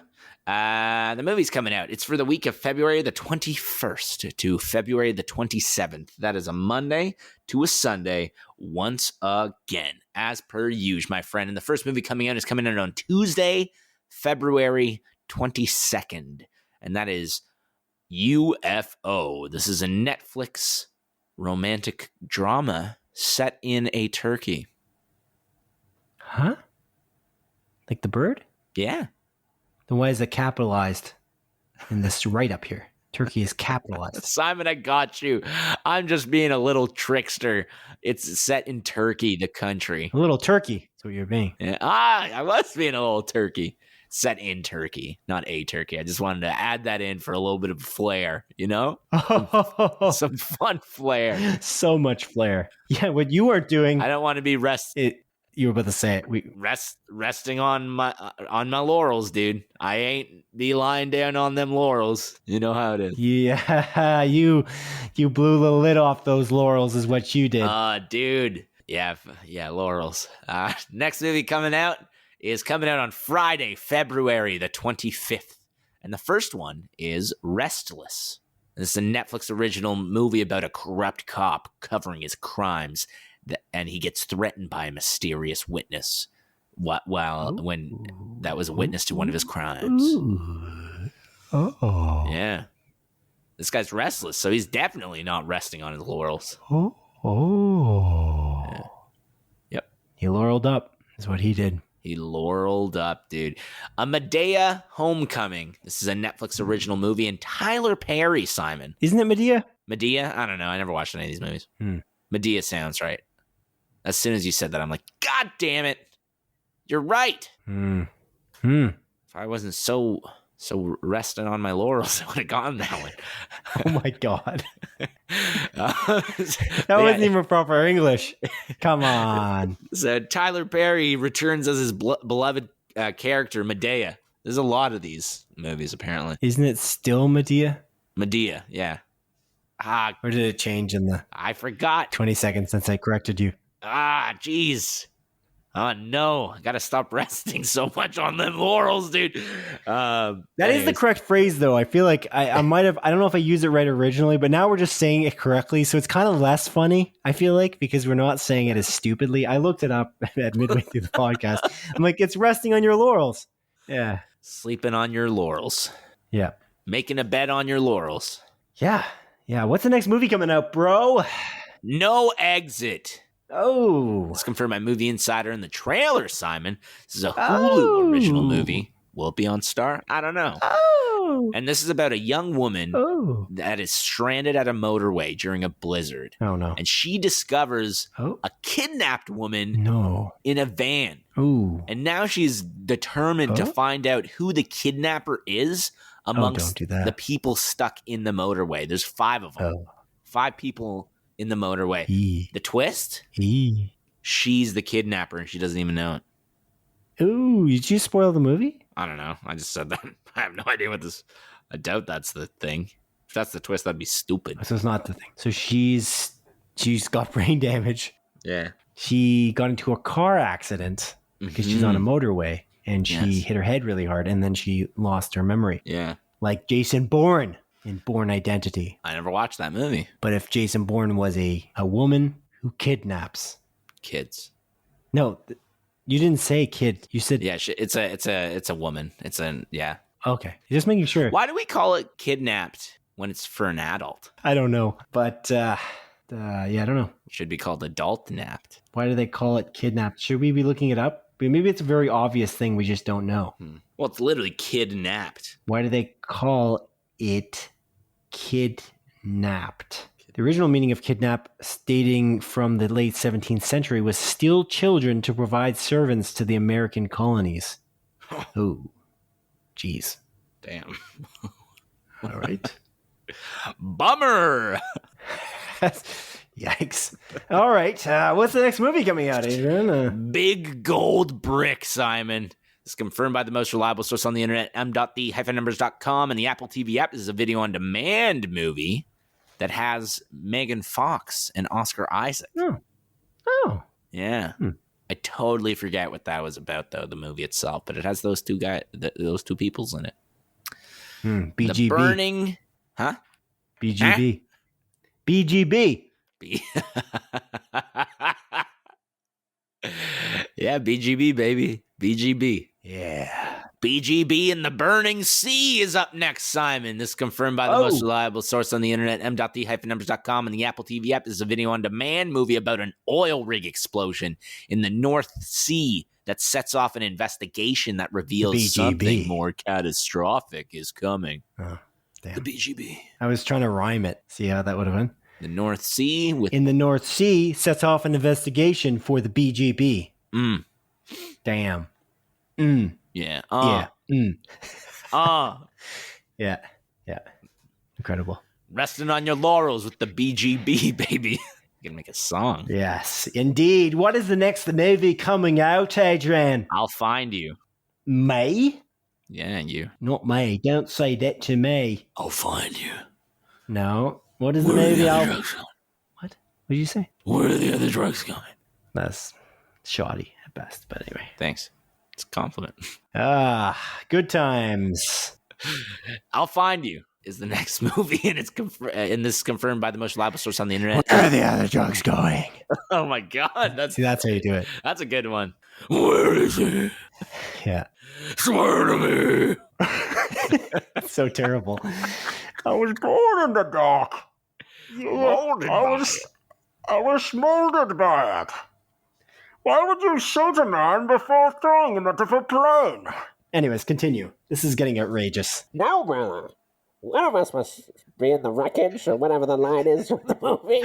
[SPEAKER 2] the movie's coming out. It's for the week of February the 21st to February the 27th. That is a Monday to a Sunday once again, as per usual, my friend. And the first movie coming out is coming out on Tuesday, February 22nd. And that is UFO. This is a Netflix romantic drama set in a turkey.
[SPEAKER 1] Huh? Like the bird?
[SPEAKER 2] Yeah.
[SPEAKER 1] Then why is it capitalized in this write-up here? Turkey is capitalized.
[SPEAKER 2] Simon, I got you. I'm just being a little trickster. It's set in Turkey, the country.
[SPEAKER 1] A little turkey. That's what you're being.
[SPEAKER 2] Yeah. I was being a little turkey. Set in Turkey, not a turkey. I just wanted to add that in for a little bit of flair, you know? Some fun flair.
[SPEAKER 1] So much flair. Yeah, what you are doing.
[SPEAKER 2] I don't want to be
[SPEAKER 1] you were about to say it.
[SPEAKER 2] Resting on my laurels, dude. I ain't be lying down on them laurels. You know how it is.
[SPEAKER 1] Yeah, you blew the lid off those laurels is what you did.
[SPEAKER 2] Dude. Yeah, laurels. Next movie coming out is coming out on Friday, February the 25th. And the first one is Restless. This is a Netflix original movie about a corrupt cop covering his crimes, and he gets threatened by a mysterious witness when that was a witness to one of his crimes.
[SPEAKER 1] Oh.
[SPEAKER 2] Yeah. This guy's restless, so he's definitely not resting on his laurels.
[SPEAKER 1] Oh.
[SPEAKER 2] Yeah. Yep.
[SPEAKER 1] He laureled up is what he did.
[SPEAKER 2] He laureled up, dude. A Medea Homecoming. This is a Netflix original movie, and Tyler Perry, Simon.
[SPEAKER 1] Isn't it Medea?
[SPEAKER 2] Medea? I don't know. I never watched any of these movies. Medea sounds right. As soon as you said that, I'm like, God damn it. You're right. If I wasn't so resting on my laurels, I would have gone that way.
[SPEAKER 1] Oh my God. That wasn't even proper English. Come on.
[SPEAKER 2] So Tyler Perry returns as his beloved character, Medea. There's a lot of these movies, apparently.
[SPEAKER 1] Isn't it still Medea?
[SPEAKER 2] Medea, yeah.
[SPEAKER 1] Or did it change in the...
[SPEAKER 2] I forgot.
[SPEAKER 1] 20 seconds since I corrected you.
[SPEAKER 2] Jeez. Oh no, I gotta stop resting so much on them laurels, dude.
[SPEAKER 1] That is the correct phrase, though. I feel like I might have, I don't know if I used it right originally, but now we're just saying it correctly. So it's kind of less funny, I feel like, because we're not saying it as stupidly. I looked it up at midway through the podcast. I'm like, it's resting on your laurels. Yeah.
[SPEAKER 2] Sleeping on your laurels.
[SPEAKER 1] Yeah.
[SPEAKER 2] Making a bed on your laurels.
[SPEAKER 1] Yeah. Yeah. What's the next movie coming out, bro?
[SPEAKER 2] No Exit.
[SPEAKER 1] Oh.
[SPEAKER 2] Let's confirm my movie insider in the trailer, Simon. This is a Hulu original movie. Will it be on Star? I don't know.
[SPEAKER 1] Oh.
[SPEAKER 2] And this is about a young woman that is stranded at a motorway during a blizzard.
[SPEAKER 1] Oh, no.
[SPEAKER 2] And she discovers a kidnapped woman in a van.
[SPEAKER 1] Ooh.
[SPEAKER 2] And now she's determined to find out who the kidnapper is amongst the people stuck in the motorway. There's 5 of them. 5 people in the motorway. The twist? She's the kidnapper and she doesn't even know it.
[SPEAKER 1] Ooh, did you spoil the movie?
[SPEAKER 2] I don't know. I just said that. I have no idea what this... I doubt that's the thing. If that's the twist, that'd be stupid.
[SPEAKER 1] So it's not the thing. So she's got brain damage.
[SPEAKER 2] Yeah.
[SPEAKER 1] She got into a car accident because she's on a motorway and she hit her head really hard and then she lost her memory.
[SPEAKER 2] Yeah.
[SPEAKER 1] Like Jason Bourne in Bourne Identity.
[SPEAKER 2] I never watched that movie.
[SPEAKER 1] But if Jason Bourne was a woman who kidnaps
[SPEAKER 2] kids.
[SPEAKER 1] No, you didn't say kid. You said
[SPEAKER 2] it's a woman.
[SPEAKER 1] Okay, just making sure.
[SPEAKER 2] Why do we call it kidnapped when it's for an adult?
[SPEAKER 1] I don't know, but I don't know.
[SPEAKER 2] It should be called adult napped.
[SPEAKER 1] Why do they call it kidnapped? Should we be looking it up? Maybe it's a very obvious thing we just don't know.
[SPEAKER 2] Well, it's literally kidnapped.
[SPEAKER 1] Why do they call it kidnapped? The original meaning of kidnap, dating from the late 17th century, was steal children to provide servants to the American colonies. Oh, jeez.
[SPEAKER 2] Damn.
[SPEAKER 1] All right.
[SPEAKER 2] Bummer.
[SPEAKER 1] Yikes. All right. What's the next movie coming out, Adrian?
[SPEAKER 2] Big Gold Brick, Simon. It's confirmed by the most reliable source on the internet, m.the-numbers.com, and the Apple TV app. This is a video-on-demand movie that has Megan Fox and Oscar Isaac.
[SPEAKER 1] Oh.
[SPEAKER 2] Yeah. I totally forget what that was about, though, the movie itself, but it has those two those two peoples in it.
[SPEAKER 1] BGB.
[SPEAKER 2] The Burning... Huh?
[SPEAKER 1] BGB. BGB.
[SPEAKER 2] Yeah, BGB, baby. BGB.
[SPEAKER 1] Yeah.
[SPEAKER 2] BGB and the Burning Sea is up next, Simon. This is confirmed by the most reliable source on the internet, m.the-numbers.com, and the Apple TV app. This is a video-on-demand movie about an oil rig explosion in the North Sea that sets off an investigation that reveals something more catastrophic is coming.
[SPEAKER 1] Oh, damn.
[SPEAKER 2] The BGB.
[SPEAKER 1] I was trying to rhyme it. See how that would have been?
[SPEAKER 2] The North Sea
[SPEAKER 1] in the North Sea sets off an investigation for the BGB. Damn.
[SPEAKER 2] Yeah.
[SPEAKER 1] Yeah. Incredible.
[SPEAKER 2] Resting on your laurels with the BGB, baby. You're gonna make a song.
[SPEAKER 1] Yes, indeed. What is the next movie coming out, Adrian?
[SPEAKER 2] I'll find you.
[SPEAKER 1] May?
[SPEAKER 2] Yeah, you.
[SPEAKER 1] Not me. Don't say that to me.
[SPEAKER 2] I'll find you.
[SPEAKER 1] No. What is the movie? What? What did you say?
[SPEAKER 2] Where are the other drugs going?
[SPEAKER 1] That's shoddy at best, but anyway.
[SPEAKER 2] Thanks. It's a compliment.
[SPEAKER 1] Good times.
[SPEAKER 2] I'll find you is the next movie, and it's and this is confirmed by the most reliable source on the internet.
[SPEAKER 1] Where are the other drugs going?
[SPEAKER 2] Oh my god, that's
[SPEAKER 1] how you do it.
[SPEAKER 2] That's a good one. Where is he?
[SPEAKER 1] Yeah.
[SPEAKER 2] Swear to me.
[SPEAKER 1] That's so terrible. I was born in the dark. I was smolded by it. Why would you shoot a man before throwing him out of a plane? Anyways, continue. This is getting outrageous.
[SPEAKER 3] No, brother. One of us must be in the wreckage or whatever the line is from the movie.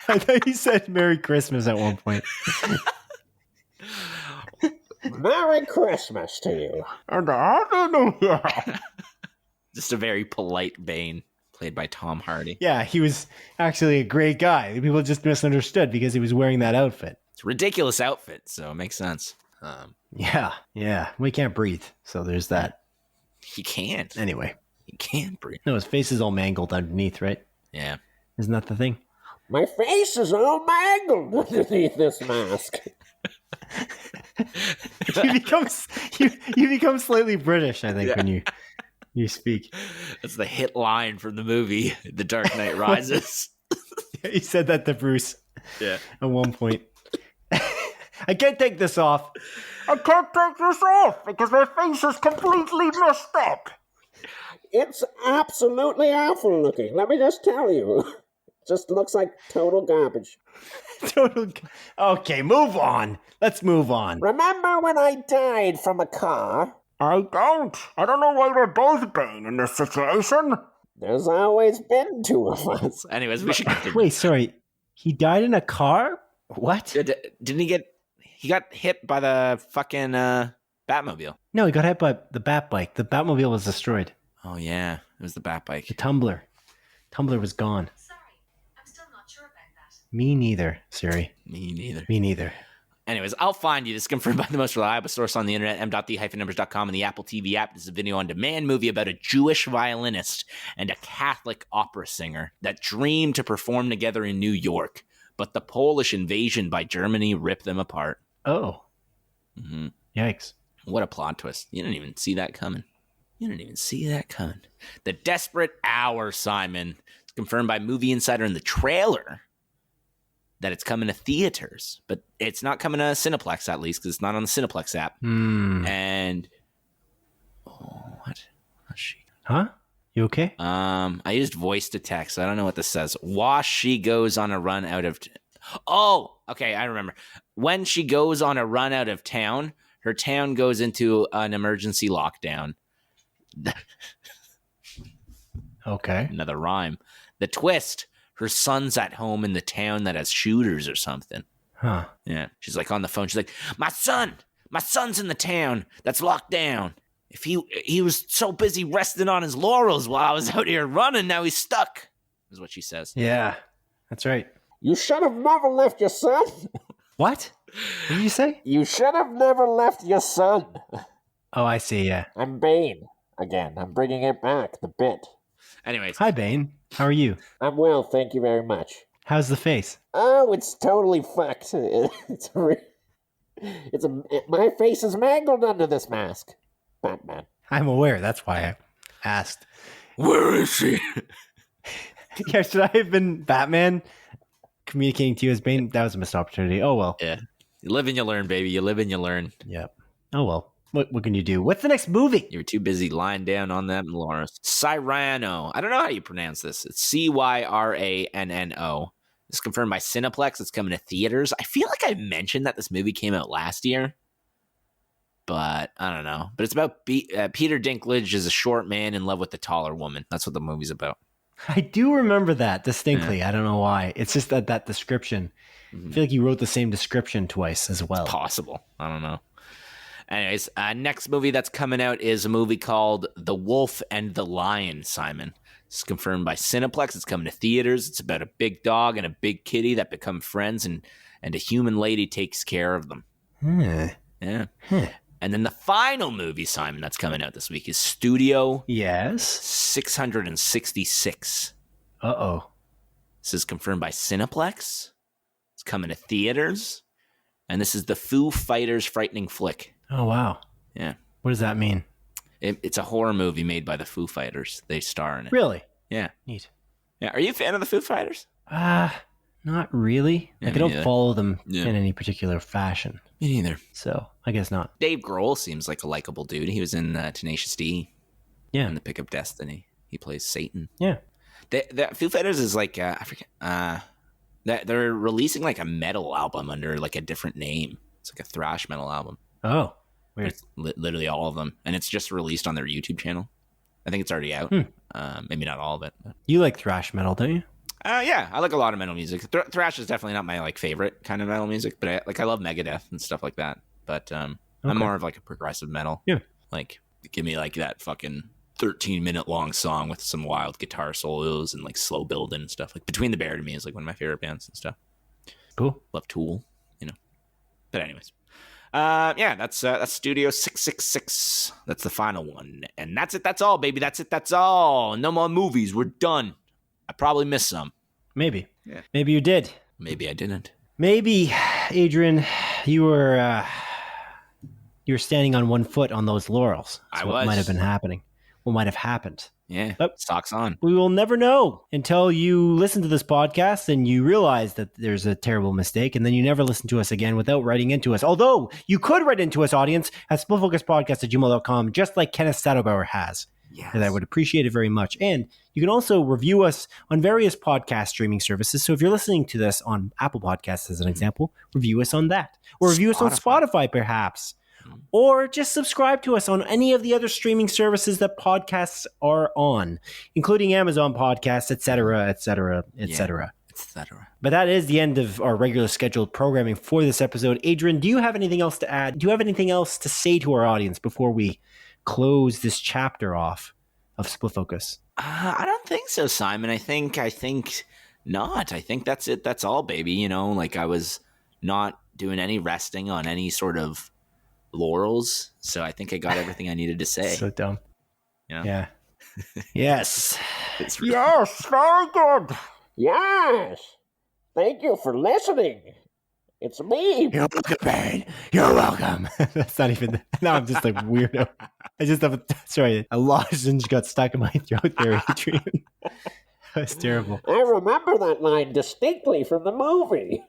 [SPEAKER 1] I thought you said Merry Christmas at one point.
[SPEAKER 3] Merry Christmas to you.
[SPEAKER 1] And Happy New Year.
[SPEAKER 2] Just a very polite Bane, played by Tom Hardy.
[SPEAKER 1] Yeah, he was actually a great guy. People just misunderstood because he was wearing that outfit.
[SPEAKER 2] It's a ridiculous outfit, so it makes sense.
[SPEAKER 1] Yeah. We can't breathe, so there's that.
[SPEAKER 2] He can't.
[SPEAKER 1] Anyway.
[SPEAKER 2] He can't breathe.
[SPEAKER 1] No, his face is all mangled underneath, right?
[SPEAKER 2] Yeah.
[SPEAKER 1] Isn't that the thing?
[SPEAKER 3] My face is all mangled underneath this mask.
[SPEAKER 1] you become slightly British, I think, when you speak.
[SPEAKER 2] That's the hit line from the movie The Dark Knight Rises.
[SPEAKER 1] He said that to Bruce.
[SPEAKER 2] Yeah.
[SPEAKER 1] At one point. I can't take this off.
[SPEAKER 3] I can't take this off because my face is completely messed up. It's absolutely awful looking. Let me just tell you. Just looks like total garbage.
[SPEAKER 1] Okay, move on. Let's move on.
[SPEAKER 3] Remember when I died from a car? I don't. I don't know why we're both Bane in this situation. There's always been two of us.
[SPEAKER 2] Anyways, we should continue.
[SPEAKER 1] Wait, sorry. He died in a car? What?
[SPEAKER 2] Didn't he get... He got hit by the fucking Batmobile.
[SPEAKER 1] No, he got hit by the Batbike. The Batmobile was destroyed.
[SPEAKER 2] Oh, yeah. It was the Batbike.
[SPEAKER 1] The Tumbler. Tumbler was gone.
[SPEAKER 4] Sorry, I'm still not sure about that.
[SPEAKER 1] Me neither, Siri.
[SPEAKER 2] Me neither.
[SPEAKER 1] Me neither.
[SPEAKER 2] Anyways, I'll find you. This is confirmed by the most reliable source on the internet, m.the-numbers.com, and the Apple TV app. This is a video-on-demand movie about a Jewish violinist and a Catholic opera singer that dream to perform together in New York, but the Polish invasion by Germany ripped them apart.
[SPEAKER 1] Oh.
[SPEAKER 2] Mm-hmm.
[SPEAKER 1] Yikes.
[SPEAKER 2] What a plot twist. You didn't even see that coming. The Desperate Hour, Simon. It's confirmed by Movie Insider in the trailer that it's coming to theaters, but it's not coming to Cineplex, at least, because it's not on the Cineplex app. And what?
[SPEAKER 1] Huh? You okay?
[SPEAKER 2] I used voice to text. I don't know what this says. While she goes on a run out of... Oh, okay, I remember. When she goes on a run out of town, her town goes into an emergency lockdown.
[SPEAKER 1] Okay.
[SPEAKER 2] Another rhyme. The twist... Her son's at home in the town that has shooters or something.
[SPEAKER 1] Huh.
[SPEAKER 2] Yeah. She's like on the phone. She's like, my son's in the town that's locked down. If he was so busy resting on his laurels while I was out here running, now he's stuck, is what she says.
[SPEAKER 1] Yeah, that's right.
[SPEAKER 3] You should have never left your son.
[SPEAKER 1] What? What did you say?
[SPEAKER 3] You should have never left your son.
[SPEAKER 1] Oh, I see, yeah.
[SPEAKER 3] I'm Bane. Again, I'm bringing it back, the bit.
[SPEAKER 2] Anyways.
[SPEAKER 1] Hi, Bane. How are you?
[SPEAKER 3] I'm well, thank you very much.
[SPEAKER 1] How's the face?
[SPEAKER 3] Oh, it's totally fucked. My face is mangled under this mask. Batman.
[SPEAKER 1] I'm aware. That's why I asked.
[SPEAKER 2] Where is she?
[SPEAKER 1] Yeah, should I have been Batman communicating to you as Bane? That was a missed opportunity. Oh, well.
[SPEAKER 2] Yeah. You live and you learn, baby. You live and you learn.
[SPEAKER 1] Yep. Oh, well. What can you do? What's the next movie?
[SPEAKER 2] You were too busy lying down on that, Lawrence. Cyrano. I don't know how you pronounce this. It's Cyrano. It's confirmed by Cineplex. It's coming to theaters. I feel like I mentioned that this movie came out last year, but I don't know. But it's about Peter Dinklage is a short man in love with a taller woman. That's what the movie's about.
[SPEAKER 1] I do remember that distinctly. Yeah. I don't know why. It's just that description. Mm-hmm. I feel like you wrote the same description twice as well.
[SPEAKER 2] It's possible. I don't know. Anyways, next movie that's coming out is a movie called The Wolf and the Lion, Simon. It's confirmed by Cineplex. It's coming to theaters. It's about a big dog and a big kitty that become friends, and a human lady takes care of them. Yeah. And then the final movie, Simon, that's coming out this week is Studio 666.
[SPEAKER 1] Uh-oh.
[SPEAKER 2] This is confirmed by Cineplex. It's coming to theaters. And this is the Foo Fighters frightening flick.
[SPEAKER 1] Oh, wow.
[SPEAKER 2] Yeah.
[SPEAKER 1] What does that mean?
[SPEAKER 2] It's a horror movie made by the Foo Fighters. They star in it.
[SPEAKER 1] Really?
[SPEAKER 2] Yeah.
[SPEAKER 1] Neat.
[SPEAKER 2] Yeah. Are you a fan of the Foo Fighters?
[SPEAKER 1] Not really.
[SPEAKER 2] Yeah,
[SPEAKER 1] I don't follow them in any particular fashion.
[SPEAKER 2] Me neither.
[SPEAKER 1] So, I guess not.
[SPEAKER 2] Dave Grohl seems like a likable dude. He was in Tenacious D.
[SPEAKER 1] Yeah.
[SPEAKER 2] And The Pick of Destiny. He plays Satan.
[SPEAKER 1] Yeah.
[SPEAKER 2] The Foo Fighters is like, I forget, they're releasing like a metal album under like a different name. It's like a thrash metal album.
[SPEAKER 1] Oh, weird.
[SPEAKER 2] It's literally all of them. And it's just released on their YouTube channel. I think it's already out. Maybe not all of it. But.
[SPEAKER 1] You like thrash metal, don't you?
[SPEAKER 2] Yeah, I like a lot of metal music. Thrash is definitely not my like favorite kind of metal music, but I love Megadeth and stuff like that. But I'm more of like a progressive metal.
[SPEAKER 1] Yeah.
[SPEAKER 2] Like, give me like that fucking 13-minute long song with some wild guitar solos and like slow building and stuff. Like Between the Bear to me is like one of my favorite bands and stuff.
[SPEAKER 1] Cool.
[SPEAKER 2] Love Tool, you know. But anyways. Yeah, that's Studio 666. That's the final one. And that's it. That's all, baby. That's it. That's all. No more movies. We're done. I probably missed some.
[SPEAKER 1] Maybe.
[SPEAKER 2] Yeah.
[SPEAKER 1] Maybe you did.
[SPEAKER 2] Maybe I didn't.
[SPEAKER 1] Maybe, Adrian, you were you were standing on one foot on those laurels. That's what might have been happening. What might have happened.
[SPEAKER 2] Yeah,
[SPEAKER 1] but
[SPEAKER 2] socks on.
[SPEAKER 1] We will never know until you listen to this podcast and you realize that there's a terrible mistake, and then you never listen to us again without writing into us. Although you could write into us, audience, at splitfocuspodcast@gmail.com, just like Kenneth Sadobauer has.
[SPEAKER 2] Yes.
[SPEAKER 1] And I would appreciate it very much. And you can also review us on various podcast streaming services. So if you're listening to this on Apple Podcasts, as an example, review us on that. Or review us on Spotify, perhaps. Or just subscribe to us on any of the other streaming services that podcasts are on, including Amazon Podcasts, etc., etc., etc. But that is the end of our regular scheduled programming for this episode. Adrian, do you have anything else to add? Do you have anything else to say to our audience before we close this chapter off of Split Focus?
[SPEAKER 2] I don't think so, Simon. I think not. I think that's it. That's all, baby. You know, like I was not doing any resting on any sort of laurels, so I think I got everything I needed to say.
[SPEAKER 1] So dumb.
[SPEAKER 2] Yeah.
[SPEAKER 1] Yes.
[SPEAKER 3] Yes, very good. Yes. Thank you for listening. It's me.
[SPEAKER 1] You're welcome, Barry. You're welcome. That's not even... Now I'm just like weirdo. I just have a lozenge got stuck in my throat there, Adrian. That was terrible.
[SPEAKER 3] I remember that line distinctly from the movie.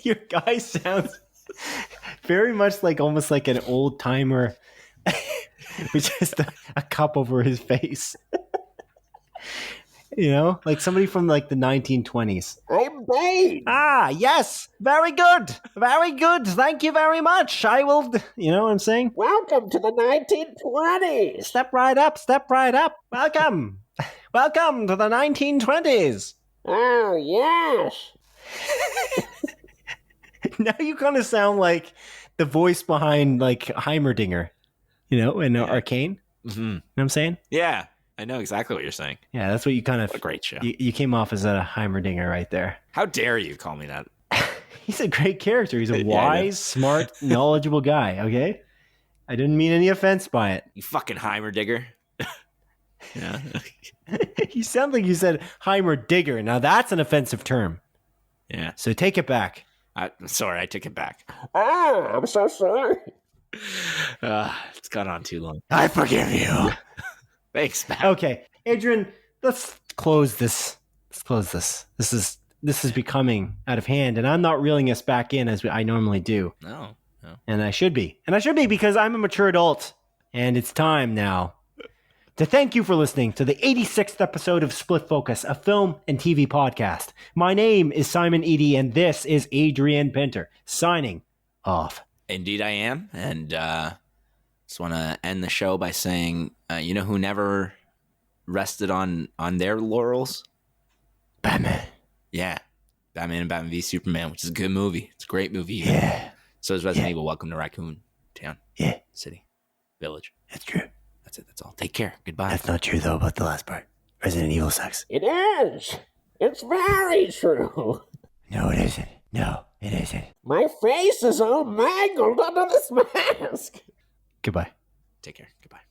[SPEAKER 1] Your guy sounds very much like almost like an old timer with just a cup over his face. You know, like somebody from like the 1920s.
[SPEAKER 3] I'm Bane.
[SPEAKER 1] Ah, yes. Very good. Very good. Thank you very much. I will, you know what I'm saying?
[SPEAKER 3] Welcome to the 1920s.
[SPEAKER 1] Step right up. Step right up. Welcome. Welcome to the 1920s.
[SPEAKER 3] Oh, yes.
[SPEAKER 1] Now you kind of sound like the voice behind like Heimerdinger, you know, in Arcane.
[SPEAKER 2] Mm-hmm.
[SPEAKER 1] You know what I'm saying?
[SPEAKER 2] Yeah, I know exactly what you're saying.
[SPEAKER 1] Yeah, that's what you kind of...
[SPEAKER 2] What a great show.
[SPEAKER 1] You came off as a Heimerdinger right there.
[SPEAKER 2] How dare you call me that?
[SPEAKER 1] He's a great character. He's a wise, smart, knowledgeable guy, okay? I didn't mean any offense by it.
[SPEAKER 2] You fucking Heimerdigger. Yeah.
[SPEAKER 1] You sound like you said Heimerdigger. Now that's an offensive term.
[SPEAKER 2] Yeah.
[SPEAKER 1] So take it back.
[SPEAKER 2] Sorry, I took it back.
[SPEAKER 3] Oh, I'm so sorry.
[SPEAKER 2] It's gone on too long.
[SPEAKER 1] I forgive you.
[SPEAKER 2] Thanks, Matt.
[SPEAKER 1] Okay, Adrian, let's close this. Let's close this. This is becoming out of hand, and I'm not reeling us back in as I normally do.
[SPEAKER 2] No.
[SPEAKER 1] And I should be. And I should be because I'm a mature adult. And it's time now to thank you for listening to the 86th episode of Split Focus, a film and TV podcast. My name is Simon Eady, and this is Adrian Pinter, signing off.
[SPEAKER 2] Indeed I am. And just want to end the show by saying, you know who never rested on their laurels?
[SPEAKER 1] Batman.
[SPEAKER 2] Yeah. Batman and Batman v Superman, which is a good movie. It's a great movie.
[SPEAKER 1] Yeah.
[SPEAKER 2] So is Resident Evil. Welcome to Raccoon Town.
[SPEAKER 1] Yeah.
[SPEAKER 2] City. Village.
[SPEAKER 1] That's true.
[SPEAKER 2] That's it. That's all. Take care. Goodbye.
[SPEAKER 1] That's not true, though, about the last part. Resident Evil sucks.
[SPEAKER 3] It is. It's very true.
[SPEAKER 1] No, it isn't. No, it isn't.
[SPEAKER 3] My face is all mangled under this mask.
[SPEAKER 1] Goodbye.
[SPEAKER 2] Take care. Goodbye.